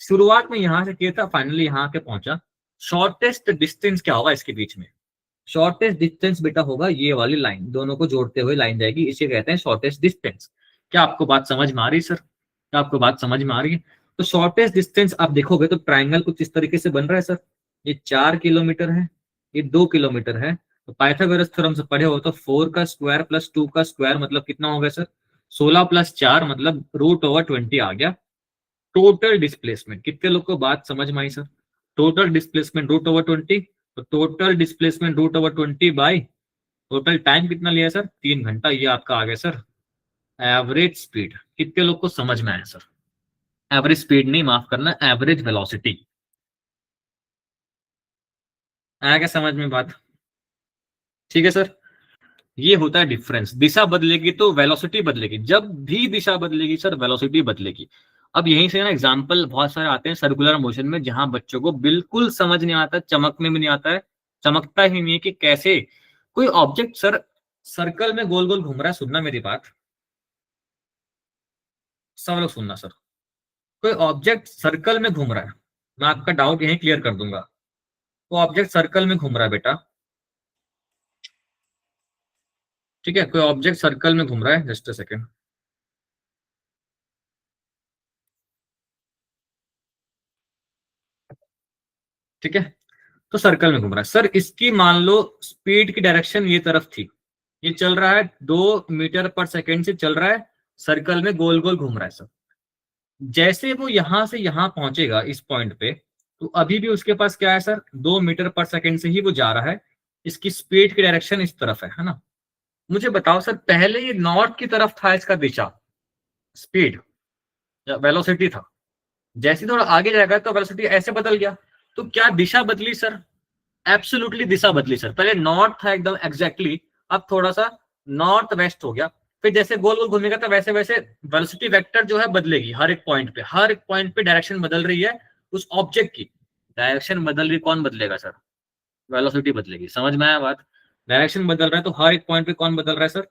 Speaker 1: शुरुआत में यहां से किया था, फाइनली यहाँ के पहुंचा। शॉर्टेस्ट डिस्टेंस क्या होगा इसके बीच में? शॉर्टेस्ट डिस्टेंस बेटा होगा ये वाली लाइन, दोनों को जोड़ते हुए लाइन जाएगी, इसे कहते हैं शॉर्टेस्ट डिस्टेंस। क्या आपको बात समझ में आ रही है सर? क्या आपको बात समझ में आ रही है? तो शॉर्टेस्ट डिस्टेंस आप देखोगे तो ट्राइंगल कुछ इस तरीके से बन रहा है सर। ये 4 किलोमीटर है, ये 2 किलोमीटर है। तो पाइथागोरस थ्योरम से पढ़े हो तो 4 का स्क्वायर प्लस 2 का स्क्वायर मतलब कितना हो गया सर? 16 प्लस 4 मतलब √20 आ गया। टोटल डिस्प्लेसमेंट कितने लोग को बात समझ में आई सर? टोटल डिस्प्लेसमेंट √20, तो total displacement √20 by total time कितना लिया सर? 3 घंटा। ये आपका आ गया सर एवरेज स्पीड। कितने लोग को समझ में आया सर? एवरेज स्पीड नहीं, माफ करना, एवरेज वेलोसिटी। आया क्या समझ में बात? ठीक है सर, ये होता है डिफरेंस। दिशा बदलेगी तो वेलोसिटी बदलेगी, जब भी दिशा बदलेगी सर वेलोसिटी बदलेगी। अब यहीं से ना एग्जांपल बहुत सारे आते हैं सर्कुलर मोशन में, जहां बच्चों को बिल्कुल समझ नहीं आता, चमकने में नहीं आता है, चमकता ही नहीं है कि कैसे कोई ऑब्जेक्ट सर सर्कल में गोल गोल घूम रहा है। सुनना मेरी बात, सब लोग सुनना सर। कोई ऑब्जेक्ट सर्कल में घूम रहा है, मैं आपका डाउट यहीं क्लियर कर दूंगा। वो ऑब्जेक्ट सर्कल में घूम रहा है बेटा, ठीक है, कोई ऑब्जेक्ट सर्कल में घूम रहा है, जस्ट अ सेकेंड। ठीक है, तो सर्कल में घूम रहा है सर, इसकी मान लो स्पीड की डायरेक्शन ये तरफ थी, ये चल रहा है 2 मीटर पर सेकेंड से चल रहा है, सर्कल में गोल गोल घूम रहा है सर। जैसे वो यहां से यहां पहुंचेगा इस पॉइंट पे, तो अभी भी उसके पास क्या है सर? 2 मीटर पर सेकेंड से ही वो जा रहा है, इसकी स्पीड की डायरेक्शन इस तरफ है ना? मुझे बताओ सर, पहले ये नॉर्थ की तरफ था, इसका दिशा स्पीड या वेलोसिटी था, जैसे थोड़ा आगे जाएगा तो वेलोसिटी ऐसे बदल गया, तो क्या दिशा बदली सर? एब्सोल्युटली दिशा बदली सर। पहले नॉर्थ था एकदम एग्जैक्टली, अब थोड़ा सा नॉर्थ वेस्ट हो गया। फिर जैसे गोल गोल घूमेगा तो वैसे वैसे वेलोसिटी वेक्टर जो है बदलेगी, हर एक पॉइंट पे, हर एक पॉइंट पे डायरेक्शन बदल रही है उस ऑब्जेक्ट की। डायरेक्शन बदल रही, कौन बदलेगा सर? वेलोसिटी बदलेगी। समझ में आया बात? डायरेक्शन बदल रहा है तो हर एक पॉइंट पे कौन बदल रहा है सर?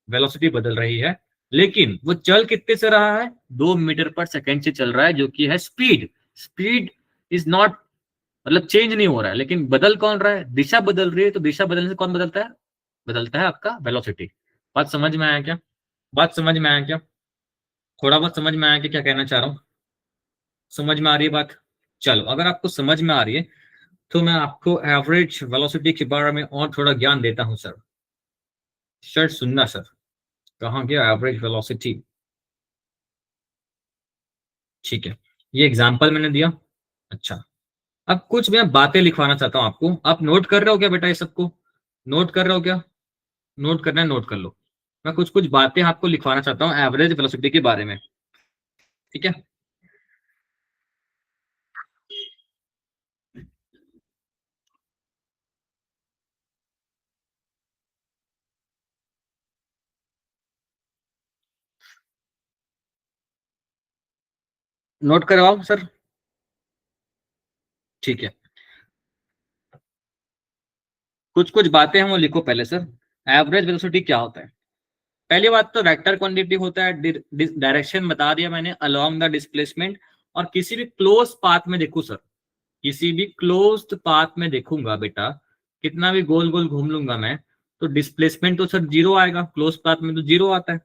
Speaker 1: वेलोसिटी बदल रही है। लेकिन वो चल कितने से रहा है? 2 मीटर पर सेकेंड से चल रहा है, जो कि है स्पीड। स्पीड इज नॉट, मतलब चेंज नहीं हो रहा है, लेकिन बदल कौन रहा है? दिशा बदल रही है, तो दिशा बदलने से कौन बदलता है? बदलता है आपका वेलोसिटी। बात समझ में आया क्या? बात समझ में आया क्या? थोड़ा बहुत समझ में आया कि क्या कहना चाह रहा हूँ? समझ में आ रही है बात? चलो, अगर आपको समझ में आ रही है तो मैं आपको एवरेज वेलोसिटी के बारे में और थोड़ा ज्ञान देता हूँ सर। सर सुनना सर, कहाँ गया एवरेज वेलोसिटी? ठीक है, ये एग्जाम्पल मैंने दिया। अच्छा, अब कुछ मैं बातें लिखवाना चाहता हूँ आपको। आप नोट कर रहे हो क्या बेटा? ये सबको नोट कर रहे हो क्या? नोट करना है, नोट कर लो। मैं कुछ कुछ बातें आपको लिखवाना चाहता हूँ एवरेज वेलोसिटी के बारे में, ठीक है? नोट करवाओ सर। ठीक है, कुछ कुछ बातें हैं वो लिखो पहले सर। एवरेज वेलोसिटी क्या होता है? पहली बात तो वेक्टर क्वांटिटी होता है, डायरेक्शन बता दिया मैंने, अलोंग द डिस्प्लेसमेंट। और किसी भी क्लोज पाथ में देखो सर, किसी भी क्लोज्ड पाथ में देखूंगा बेटा, कितना भी गोल गोल घूम लूंगा मैं, तो डिस्प्लेसमेंट तो सर जीरो आएगा, क्लोज पाथ में तो जीरो आता है।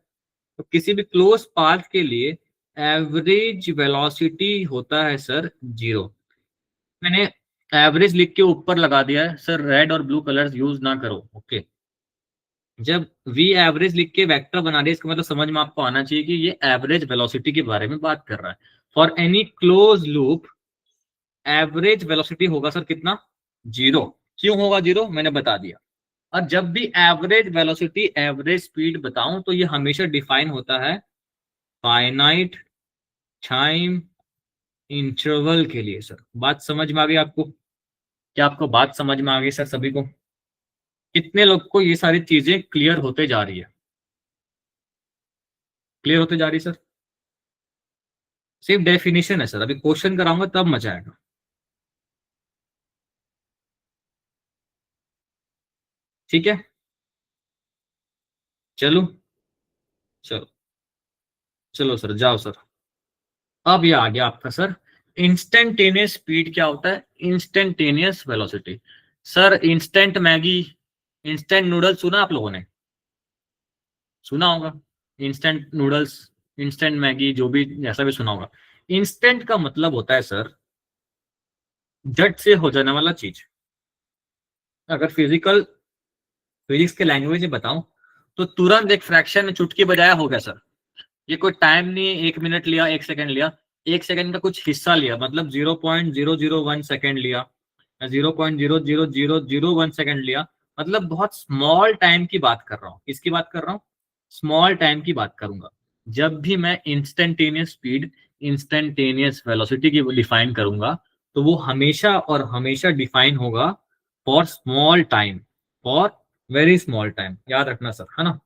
Speaker 1: तो किसी भी क्लोज पाथ के लिए एवरेज वेलोसिटी होता है सर जीरो। मैंने एवरेज लिख के ऊपर लगा दिया है सर, रेड और ब्लू कलर्स यूज ना करो, ओके? जब वी एवरेज लिख के वेक्टर बना दिया, इसका मतलब समझ में आपको आना चाहिए कि ये एवरेज वेलोसिटी के बारे में बात कर रहा है। For any close loop average velocity होगा सर कितना? जीरो। क्यों होगा जीरो? मैंने बता दिया। और जब भी एवरेज वेलोसिटी एवरेज स्पीड बताऊं तो ये हमेशा डिफाइन होता है फाइनाइट टाइम इंटरवल के लिए सर। बात समझ में आ गई आपको? क्या आपको बात समझ में आ गई सर सभी को? कितने लोग को ये सारी चीजें क्लियर होते जा रही है? क्लियर होते जा रही है सर? सिर्फ डेफिनेशन है सर, अभी क्वेश्चन कराऊंगा तब मजा आएगा। ठीक है, चलो। चलो, चलो सर, जाओ सर। अब ये आ गया आपका सर, इंस्टेंटेनियस स्पीड क्या होता है, instantaneous velocity. Sir instant Maggi, instant noodles सुना आप लोगों ने? सुना होगा, इंस्टेंट नूडल्स, इंस्टेंट मैगी, जो भी जैसा भी सुना होगा। इंस्टेंट का मतलब होता है सर झट से हो जाने वाला चीज। अगर फिजिक्स के लैंग्वेज में बताऊं तो तुरंत एक फ्रैक्शन में चुटकी बजाया हो गया सर। ये कोई टाइम नहीं है, 1 मिनट लिया, 1 सेकंड लिया, 1 सेकंड का कुछ हिस्सा लिया, मतलब 0.001 सेकंड लिया, या 0.00001 सेकंड लिया, मतलब बहुत स्मॉल टाइम की बात कर रहा हूँ। किसकी बात कर रहा हूँ? स्मॉल टाइम की बात करूंगा। जब भी मैं इंस्टेंटेनियस स्पीड, इंस्टेंटेनियस वेलोसिटी की डिफाइन करूंगा, तो वो हमेशा और हमेशा डिफाइन होगा for small time, for very small time. याद रखना सर, है ना?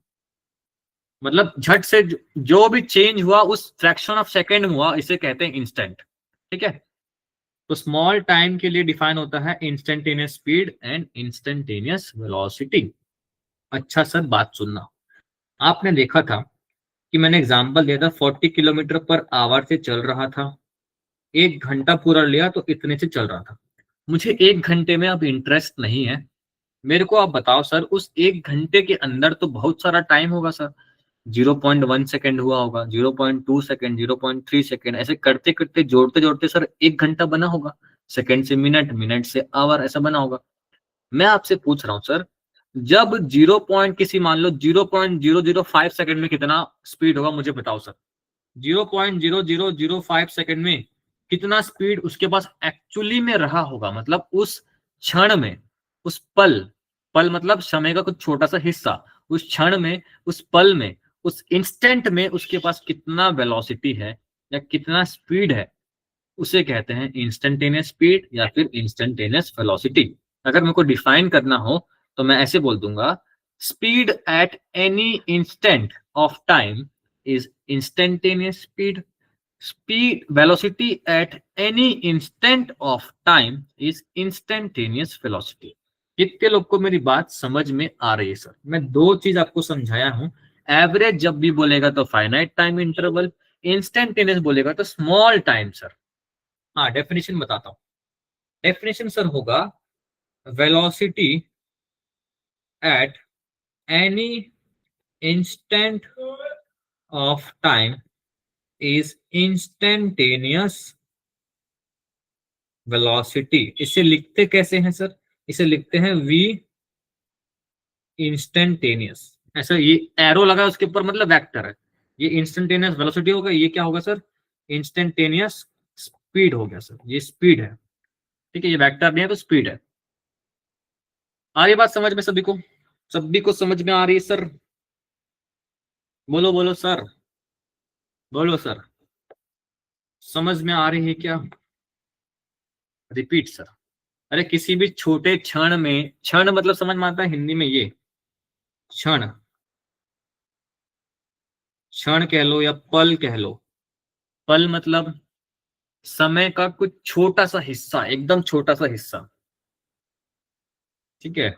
Speaker 1: मतलब झट से जो भी चेंज हुआ उस फ्रैक्शन ऑफ सेकेंड में हुआ, इसे कहते हैं इंस्टेंट। ठीक है, तो स्मॉल टाइम के लिए डिफाइन होता है instantaneous speed and instantaneous velocity. अच्छा सर, बात सुनना। आपने देखा था कि मैंने एग्जांपल दिया था, 40 किलोमीटर पर आवर से चल रहा था, 1 घंटा पूरा लिया तो इतने से चल रहा था। मुझे 1 घंटे में अब इंटरेस्ट नहीं है। मेरे को आप बताओ सर, उस 1 घंटे के अंदर तो बहुत सारा टाइम होगा सर। 0.1 सेकेंड हुआ होगा, 0.2 सेकेंड, 0.3 सेकेंड, ऐसे करते करते जोड़ते जोड़ते सर 1 घंटा बना होगा। सेकेंड से मिनट, मिनट से आवर, ऐसा बना होगा। मैं आपसे पूछ रहा हूँ सर, जब 0.005 सेकेंड में कितना स्पीड होगा, मुझे बताओ सर। 0.0005 सेकेंड में कितना स्पीड उसके पास एक्चुअली में रहा होगा, मतलब उस क्षण में, उस पल, पल मतलब समय का कुछ छोटा सा हिस्सा, उस क्षण में, उस पल में, उस इंस्टेंट में उसके पास कितना वेलोसिटी है या कितना स्पीड है, उसे कहते हैं इंस्टेंटेनियस स्पीड या फिर इंस्टेंटेनियस वेलोसिटी। अगर मेरे को डिफाइन करना हो तो मैं ऐसे बोल दूंगा, speed at any instant of time is instantaneous speed, speed velocity at any instant of time is instantaneous velocity। कितने लोग को मेरी बात समझ में आ रही है सर? मैं दो चीज आपको समझाया हूं। एवरेज जब भी बोलेगा तो फाइनाइट टाइम इंटरवल, इंस्टेंटेनियस बोलेगा तो स्मॉल टाइम सर। हाँ, डेफिनेशन बताता हूँ। डेफिनेशन सर होगा, velocity at any instant of time is instantaneous velocity. इसे लिखते कैसे हैं सर? इसे लिखते हैं वी इंस्टेंटेनियस। ऐसा ये एरो लगा है उसके ऊपर, मतलब वेक्टर है। ये इंस्टेंटेनियस वेलोसिटी होगा, ये क्या होगा सर? इंस्टेंटेनियस स्पीड हो गया सर, ये स्पीड है। ठीक है, ये वेक्टर नहीं है तो स्पीड है। आ रही बात समझ में सभी को? सभी को समझ में आ रही है सर? बोलो बोलो सर, बोलो सर, समझ में आ रही है क्या? Repeat sir. अरे किसी भी छोटे क्षण में, क्षण मतलब समझ में आता है हिंदी में, ये क्षण, क्षण कह लो या पल कह लो। पल मतलब समय का कुछ छोटा सा हिस्सा, एकदम छोटा सा हिस्सा। ठीक है,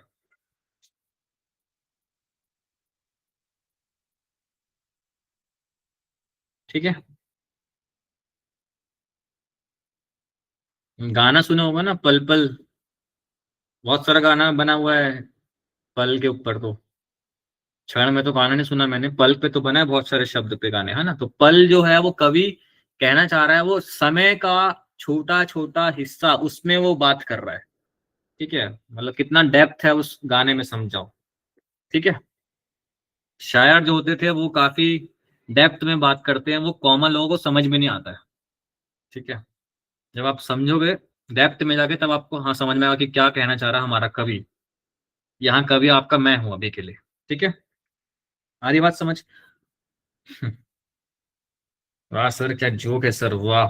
Speaker 1: ठीक है। गाना सुना होगा ना, पल पल, बहुत सारा गाना बना हुआ है पल के ऊपर। तो क्षण में तो गाना नहीं सुना मैंने, पल पे तो बना है बहुत सारे शब्द पे गाने, है ना? तो पल जो है वो कवि कहना चाह रहा है, वो समय का छोटा छोटा हिस्सा, उसमें वो बात कर रहा है। ठीक है, मतलब कितना डेप्थ है उस गाने में, समझाओ। ठीक है, शायर जो होते थे वो काफी डेप्थ में बात करते हैं, वो कॉमन लोगों को समझ में नहीं आता है। ठीक है, जब आप समझोगे डेप्थ में जाके, तब आपको हाँ समझ में आएगा कि क्या कहना चाह रहा हमारा कवि। यहाँ कवि आपका मैं हूं अभी के लिए। ठीक है, आ रही बात समझ? वाह सर, क्या जोक है सर, वाह।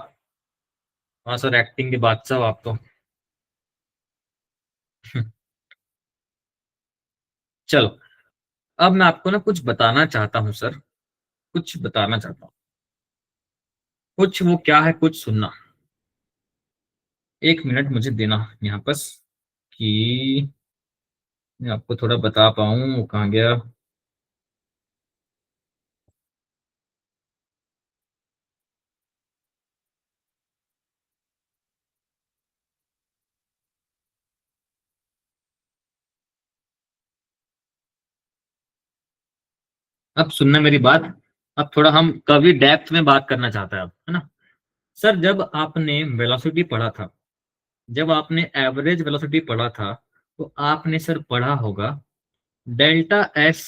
Speaker 1: हाँ सर, एक्टिंग की बादशाह हो आप तो। चलो, अब मैं आपको ना कुछ बताना चाहता हूँ सर, कुछ बताना चाहता हूँ। कुछ वो क्या है, कुछ सुनना। एक मिनट मुझे देना यहाँ पर कि मैं आपको थोड़ा बता पाऊँ। वो कहाँ गया? अब सुनना मेरी बात। अब थोड़ा हम कभी डेप्थ में बात करना चाहते हैं अब, है ना। सर जब आपने वेलोसिटी पढ़ा था, जब आपने एवरेज वेलोसिटी पढ़ा था, तो आपने सर पढ़ा होगा delta S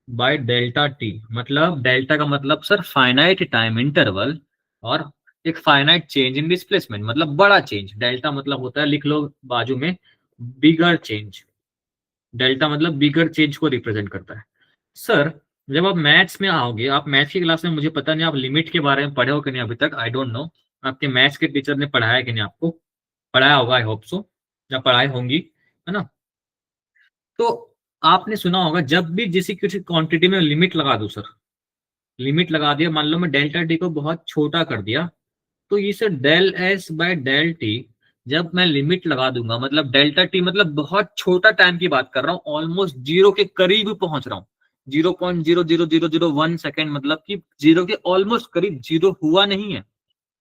Speaker 1: by delta T. मतलब डेल्टा का मतलब सर फाइनाइट टाइम इंटरवल, और एक फाइनाइट चेंज इन डिस्प्लेसमेंट, मतलब बड़ा चेंज। डेल्टा मतलब होता है, लिख लो बाजू में, बिगर चेंज। डेल्टा मतलब बिगर चेंज को रिप्रेजेंट करता है। सर जब आप मैथ्स में आओगे, आप मैथ्स की क्लास में, मुझे पता नहीं आप लिमिट के बारे में पढ़े हो कि नहीं अभी तक, आई डोंट नो। आपके मैथ्स के टीचर ने पढ़ाया कि नहीं आपको? पढ़ाया होगा, आई होप सो, या पढ़ाई होंगी, है ना। तो आपने सुना होगा जब भी किसी क्वांटिटी में लिमिट लगा दो सर, लिमिट लगा दिया, मान लो मैं डेल्टा टी को बहुत छोटा कर दिया, तो ये sir del s by del t, जब मैं लिमिट लगा दूंगा, मतलब डेल्टा टी मतलब बहुत छोटा टाइम की बात कर रहा हूँ, ऑलमोस्ट जीरो के करीब पहुंच रहा हूँ। 0.00001 सेकेंड, मतलब कि जीरो के ऑलमोस्ट करीब, जीरो हुआ नहीं है,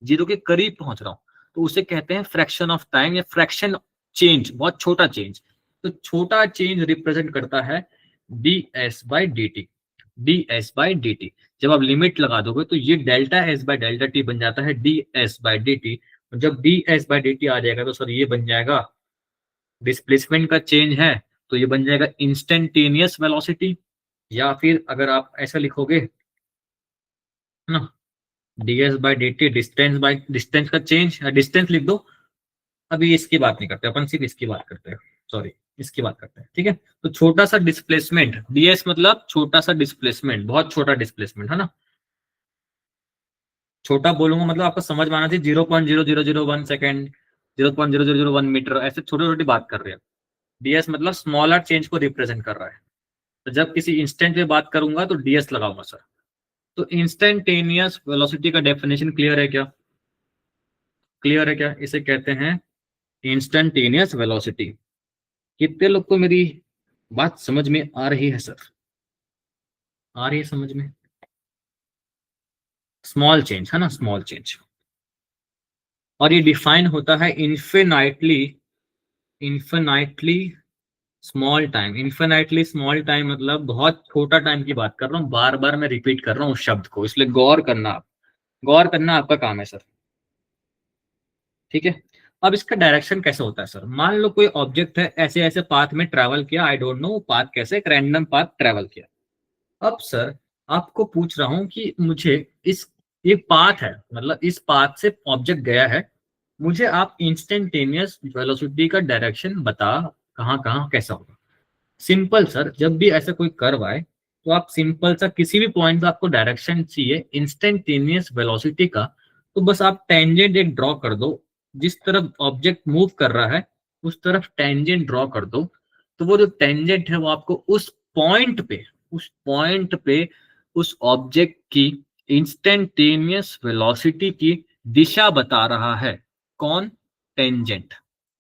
Speaker 1: जीरो के करीब पहुंच रहा हूँ। तो उसे कहते हैं फ्रैक्शन ऑफ टाइम या फ्रैक्शन चेंज, बहुत छोटा चेंज। तो छोटा चेंज रिप्रेजेंट करता है d s by d t. D s by d t, जब आप लिमिट लगा दोगे तो ये delta s by delta t बन जाता है d s by d t. जब d s by d t आ जाएगा तो सर ये बन जाएगा, डिस्प्लेसमेंट का चेंज है, तो ये बन जाएगा इंस्टेंटेनियस वेलोसिटी। या फिर अगर आप ऐसा लिखोगे, है ना, D s by d T, distance by distance का चेंज, डिस्टेंस लिख दो। अभी इसकी बात नहीं करते अपन, सिर्फ इसकी बात करते हैं, सॉरी, इसकी बात करते हैं, ठीक है। तो छोटा सा डिस्प्लेसमेंट, डीएस मतलब छोटा सा डिस्प्लेसमेंट, बहुत छोटा डिस्प्लेसमेंट, है ना। छोटा बोलूंगा मतलब आपको समझ में आना चाहिए, 0.0001 सेकेंड, 0.0001 मीटर, ऐसे छोटी छोटी बात कर रहे हैं। डीएस मतलब स्मॉलर चेंज को रिप्रेजेंट कर रहा है। तो जब किसी इंस्टेंट पे बात करूंगा तो डीएस लगाऊंगा सर। तो इंस्टेंटेनियस वेलोसिटी का डेफिनेशन क्लियर है क्या? क्लियर है क्या? इसे कहते हैं इंस्टेंटेनियस वेलोसिटी। कितने लोग को मेरी बात समझ में आ रही है सर? आ रही है समझ में? स्मॉल चेंज, है ना, स्मॉल चेंज। और ये डिफाइन होता है infinitely, infinitely small time. Infinitely small time मतलब बहुत छोटा टाइम की बात कर रहा हूँ, बार बार मैं रिपीट कर रहा हूँ उस शब्द को, इसलिए गौर करना, आप गौर करना आपका काम है सर, ठीक है। अब इसका डायरेक्शन कैसे होता है सर? मान लो कोई ऑब्जेक्ट है, ऐसे ऐसे पाथ में ट्रैवल किया, आई डोंट नो पाथ कैसे, एक रैंडम पाथ ट्रैवल किया। अब सर आपको पूछ रहा हूं कि मुझे इस, ये पाथ है, मतलब इस पाथ से ऑब्जेक्ट गया है, मुझे आप इंस्टेंटेनियस वेलोसिटी का डायरेक्शन बता, कहाँ कहाँ कैसा होगा। सिंपल सर, जब भी ऐसा कोई कर्व आए तो आप सिंपल सा किसी भी पॉइंट से आपको डायरेक्शन चाहिए इंस्टेंटेनियस वेलोसिटी का, तो बस आप टेंजेंट एक ड्रॉ कर दो, जिस तरफ ऑब्जेक्ट मूव कर रहा है उस तरफ टेंजेंट ड्रॉ कर दो। तो वो जो टेंजेंट है वो आपको उस पॉइंट पे, उस पॉइंट पे उस ऑब्जेक्ट की इंस्टेंटेनियस वेलोसिटी की दिशा बता रहा है। कौन? टेंजेंट।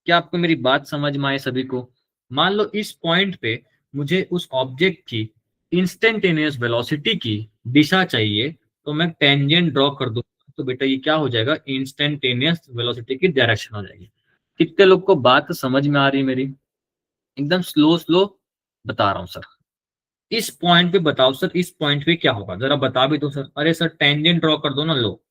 Speaker 1: क्या आपको मेरी बात समझ में आए सभी को? मान लो इस पॉइंट पे मुझे उस ऑब्जेक्ट की इंस्टेंटेनियस वेलोसिटी की दिशा चाहिए, तो मैं टेंजेंट ड्रॉ कर दूंगा, तो बेटा ये क्या हो जाएगा, इंस्टेंटेनियस वेलोसिटी की डायरेक्शन हो जाएगी। कितने लोग को बात समझ में आ रही है मेरी? एकदम स्लो स्लो बता रहा हूँ सर। इस पॉइंट पे बताओ सर, इस पॉइंट पे क्या होगा, जरा बता भी दो सर। अरे सर टेंजेंट ड्रॉ कर दो ना, लो,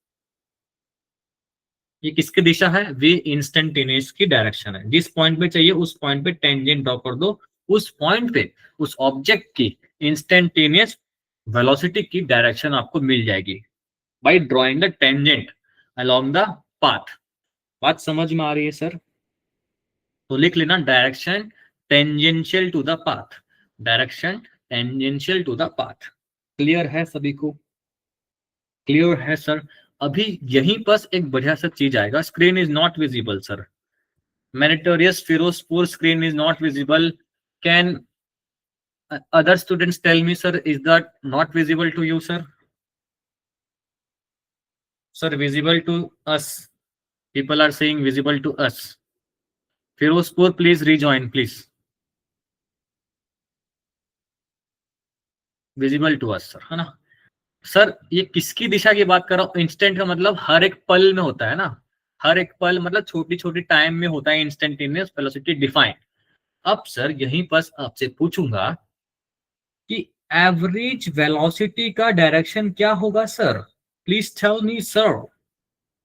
Speaker 1: ये किसकी दिशा है? वे इंस्टेंटेनियस की डायरेक्शन है। जिस पॉइंट पे चाहिए उस पॉइंट पे टेंजेंट ड्रॉ कर दो, उस पॉइंट पे उस ऑब्जेक्ट की इंस्टेंटेनियस वेलोसिटी की डायरेक्शन आपको मिल जाएगी bye drawing the tangent along the path. बात समझ में आ रही है सर? तो लिख लेना, direction tangential to the path, direction tangential to the path. Clear है सभी को? क्लियर है सर? अभी यहीं पर एक बढ़िया सा चीज आएगा, screen is not visible sir. Meritorious Firozpur screen is not visible. Can other students tell me, sir, is that not visible to you, sir? Sir visible to us, people are saying visible to us. Firozpur please rejoin please. Visible to us sir, है ना। सर ये किसकी दिशा की बात कर रहा हूँ? इंस्टेंट का मतलब हर एक पल में होता है ना, हर एक पल मतलब छोटी छोटी टाइम में होता है इंस्टेंटेनियस वेलोसिटी डिफाइन। अब सर यहीं पर आपसे पूछूंगा कि एवरेज वेलोसिटी का डायरेक्शन क्या होगा sir? Please tell me sir,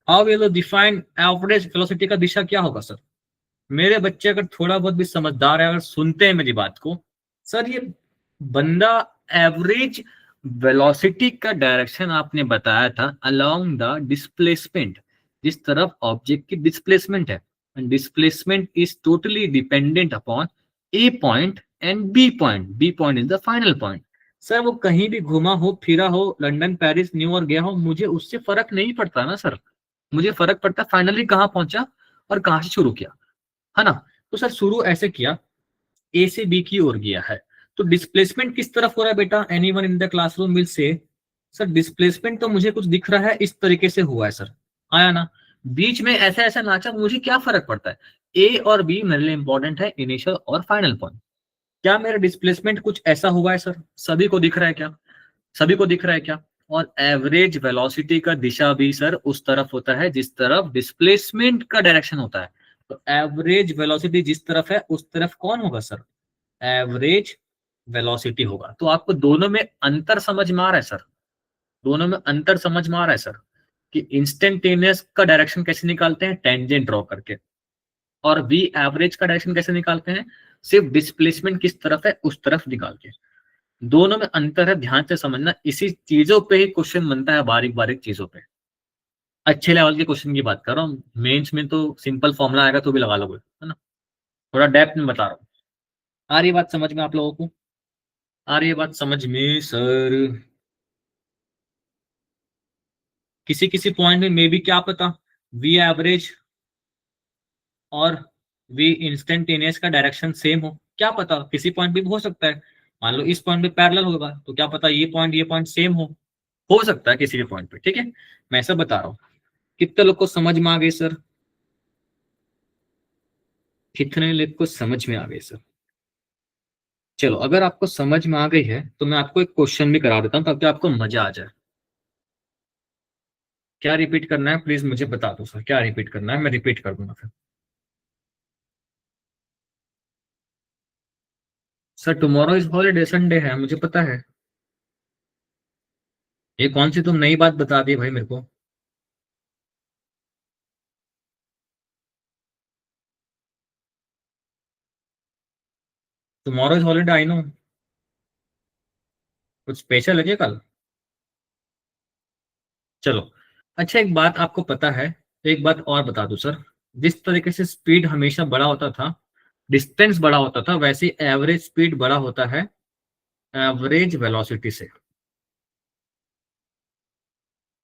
Speaker 1: how will you define average velocity का दिशा क्या होगा सर? मेरे बच्चे अगर थोड़ा बहुत भी समझदार है, अगर सुनते हैं मेरी बात को, सर ये बंदा एवरेज वेलोसिटी का डायरेक्शन आपने बताया था अलोंग द डिस्प्लेसमेंट, जिस तरफ ऑब्जेक्ट की डिस्प्लेसमेंट है, and displacement is totally dependent upon A point and B point, B point is the final point. Sir वो कहीं भी घुमा हो फिरा हो, लंदन पेरिस न्यूयॉर्क गया हो, मुझे उससे फर्क नहीं पड़ता ना सर। मुझे फर्क पड़ता फाइनली कहाँ पहुंचा और कहां से शुरू किया, है ना। तो सर शुरू ऐसे किया, ए से बी की ओर गया है, तो डिस्प्लेसमेंट किस तरफ हो रहा है बेटा? Anyone in the classroom will say sir displacement तो मुझे कुछ दिख रहा है इस तरीके से हुआ है सर, आया ना। बीच में ऐसा ऐसा नाचा, मुझे क्या फर्क पड़ता है? ए और बी मेरे लिए इंपॉर्टेंट है, इनिशियल और फाइनल पॉइंट। क्या मेरा डिस्प्लेसमेंट कुछ ऐसा हुआ है सर? सभी को दिख रहा है क्या? सभी को दिख रहा है क्या? और एवरेज वेलोसिटी का दिशा भी सर उस तरफ होता है जिस तरफ डिस्प्लेसमेंट का डायरेक्शन होता है। तो एवरेज वेलोसिटी जिस तरफ है उस तरफ कौन होगा सर? एवरेज वेलोसिटी होगा। तो आपको दोनों में अंतर समझ में आ रहा है सर? दोनों में अंतर समझ में आ रहा है सर कि इंस्टेंटेनियस का डायरेक्शन कैसे निकालते हैं? टेंजेंट ड्रॉ करके। और वी एवरेज का डायरेक्शन कैसे निकालते हैं? सिर्फ डिस्प्लेसमेंट किस तरफ है उस तरफ निकाल के। दोनों में अंतर है, ध्यान से समझना। इसी चीजों पे ही क्वेश्चन बनता है, बारीक बारीक चीजों पे। अच्छे लेवल के क्वेश्चन की बात कर रहा हूँ, मेंस में तो सिंपल फॉर्मूला आएगा तो भी लगा लोगे, है ना। थोड़ा डेप्थ में बता रहा हूँ। आ रही है बात समझ में आप लोगों को? आ रही है बात समझ में सर? किसी किसी पॉइंट में मे बी क्या पता वी एवरेज और वी इंस्टेंटेनियस का डायरेक्शन सेम हो, क्या पता किसी पॉइंट भी हो सकता है। मान लो इस पॉइंट पे पैरेलल होगा तो क्या पता ये पॉइंट सेम हो सकता है किसी भी पॉइंट पे, ठीक है। मैं ऐसा बता रहा हूँ। कितने लोग को समझ में आ गई सर? कितने लोग को समझ में आ गई सर? चलो अगर आपको समझ में आ गई है तो मैं आपको एक क्वेश्चन भी करा देता हूँ ताकि आपको मजा आ जाए। क्या रिपीट करना है प्लीज मुझे बता दो सर, क्या रिपीट करना है? मैं रिपीट कर दूंगा फिर। Sir tomorrow is holiday, Sunday है, मुझे पता है। ये कौन सी तुम नई बात बता दी भाई मेरे को? Tomorrow is holiday I know. कुछ स्पेशल है क्या कल? चलो। अच्छा एक बात आपको पता है, एक बात और बता दूं सर। जिस तरीके से स्पीड हमेशा बड़ा होता था, डिस्टेंस बड़ा होता था, वैसे एवरेज स्पीड बड़ा होता है एवरेज वेलोसिटी से।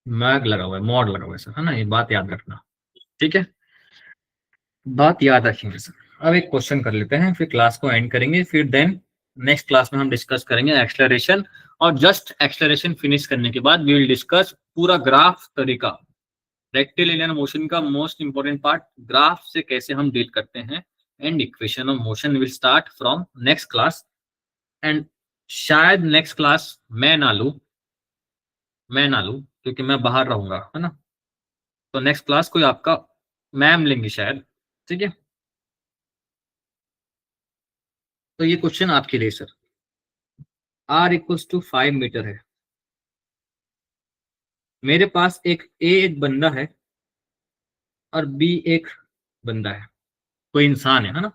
Speaker 1: मैग लगा हुआ है, मॉड लगा हुआ है सर, है ना, ये बात याद रखना। ठीक है, बात याद रखेंगे सर। अब एक क्वेश्चन कर लेते हैं फिर क्लास को एंड करेंगे, फिर देन नेक्स्ट क्लास में हम डिस्कस करेंगे एक्सलरेशन। और जस्ट एक्सलरेशन फिनिश करने के बाद वी विल डिस्कस पूरा ग्राफ तरीका, रेक्टिलिनियर मोशन का मोस्ट इंपोर्टेंट पार्ट, ग्राफ से कैसे हम डील करते हैं। And equation of motion will start from next class. And शायद नेक्स्ट क्लास मैं ना लू क्योंकि मैं बाहर रहूंगा, है ना। तो नेक्स्ट क्लास कोई आपका मैम लेंगे शायद, ठीक है। तो ये क्वेश्चन आपके लिए सर, R = 5 मीटर है। मेरे पास एक बंदा है और बी एक बंदा है, कोई इंसान है ना।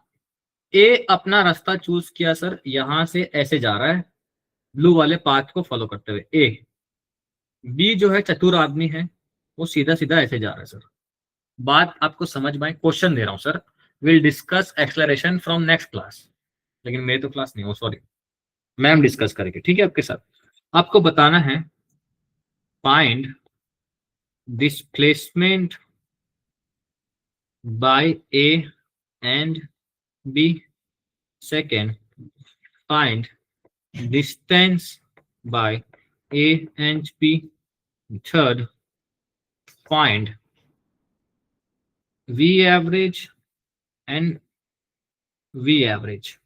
Speaker 1: ए अपना रास्ता चूज किया सर, यहां से ऐसे जा रहा है ब्लू वाले पाथ को फॉलो करते हुए ए। बी जो है चतुर आदमी है, वो सीधा सीधा ऐसे जा रहा है सर। बात आपको समझ में आई? क्वेश्चन दे रहा हूं sir, will discuss acceleration from next class. लेकिन मेरी तो क्लास नहीं हो, सॉरी, मैम डिस्कस करेंगे, ठीक है आपके साथ। आपको बताना है find displacement by A and B second, find distance by A and B third, find V average and V average,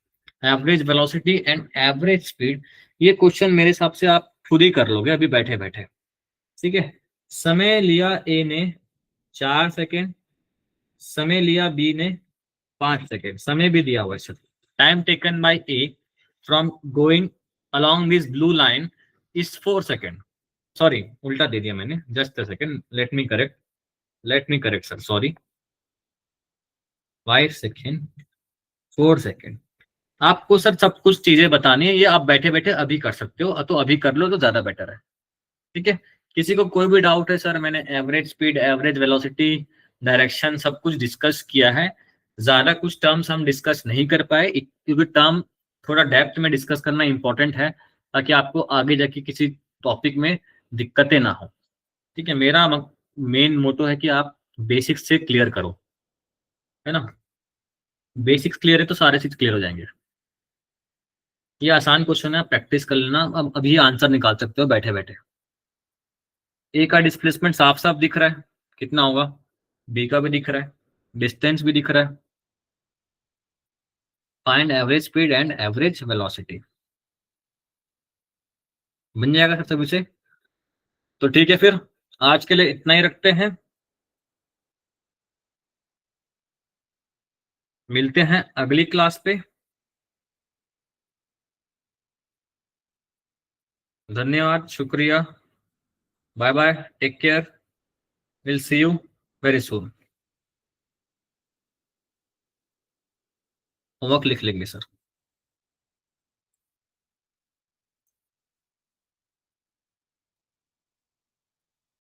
Speaker 1: average velocity and average speed. ये क्वेश्चन मेरे हिसाब से आप खुद ही कर लोगे अभी बैठे बैठे, ठीक है। समय लिया ए ने 4 सेकेंड, समय लिया बी ने 5 सेकेंड, समय भी दिया हुआ है sir. Time taken by A from going along this blue line is 4 second. Sorry, उल्टा दे दिया मैंने, just a second, let me correct sir, sorry. 5 second, 4 second. आपको सर सब कुछ चीजें बतानी है, ये आप बैठे बैठे अभी कर सकते हो, तो अभी कर लो तो ज्यादा बेटर है, ठीक है। किसी को कोई भी डाउट है सर, मैंने average speed, average velocity, direction सब कुछ डिस्कस किया है। ज्यादा कुछ टर्म्स हम डिस्कस नहीं कर पाए क्योंकि टर्म थोड़ा डेप्थ में डिस्कस करना इंपॉर्टेंट है, ताकि आपको आगे जाके किसी टॉपिक में दिक्कतें ना हो, ठीक है। मेरा मेन मोटो है कि आप बेसिक्स से क्लियर करो, है ना। बेसिक्स क्लियर है तो सारे चीज क्लियर हो जाएंगे। ये आसान क्वेश्चन है, प्रैक्टिस कर लेना, अब अभी आंसर निकाल सकते हो बैठे बैठे। ए का डिस्प्लेसमेंट साफ साफ दिख रहा है, कितना होगा। बी का भी दिख रहा है, डिस्टेंस भी दिख रहा है। Find average speed and average velocity बन जाएगा सर सभी से। तो ठीक है, फिर आज के लिए इतना ही रखते हैं। मिलते हैं अगली क्लास पे। धन्यवाद, शुक्रिया, bye bye, take care, will see you very soon. Homework लिख लेंगे सर।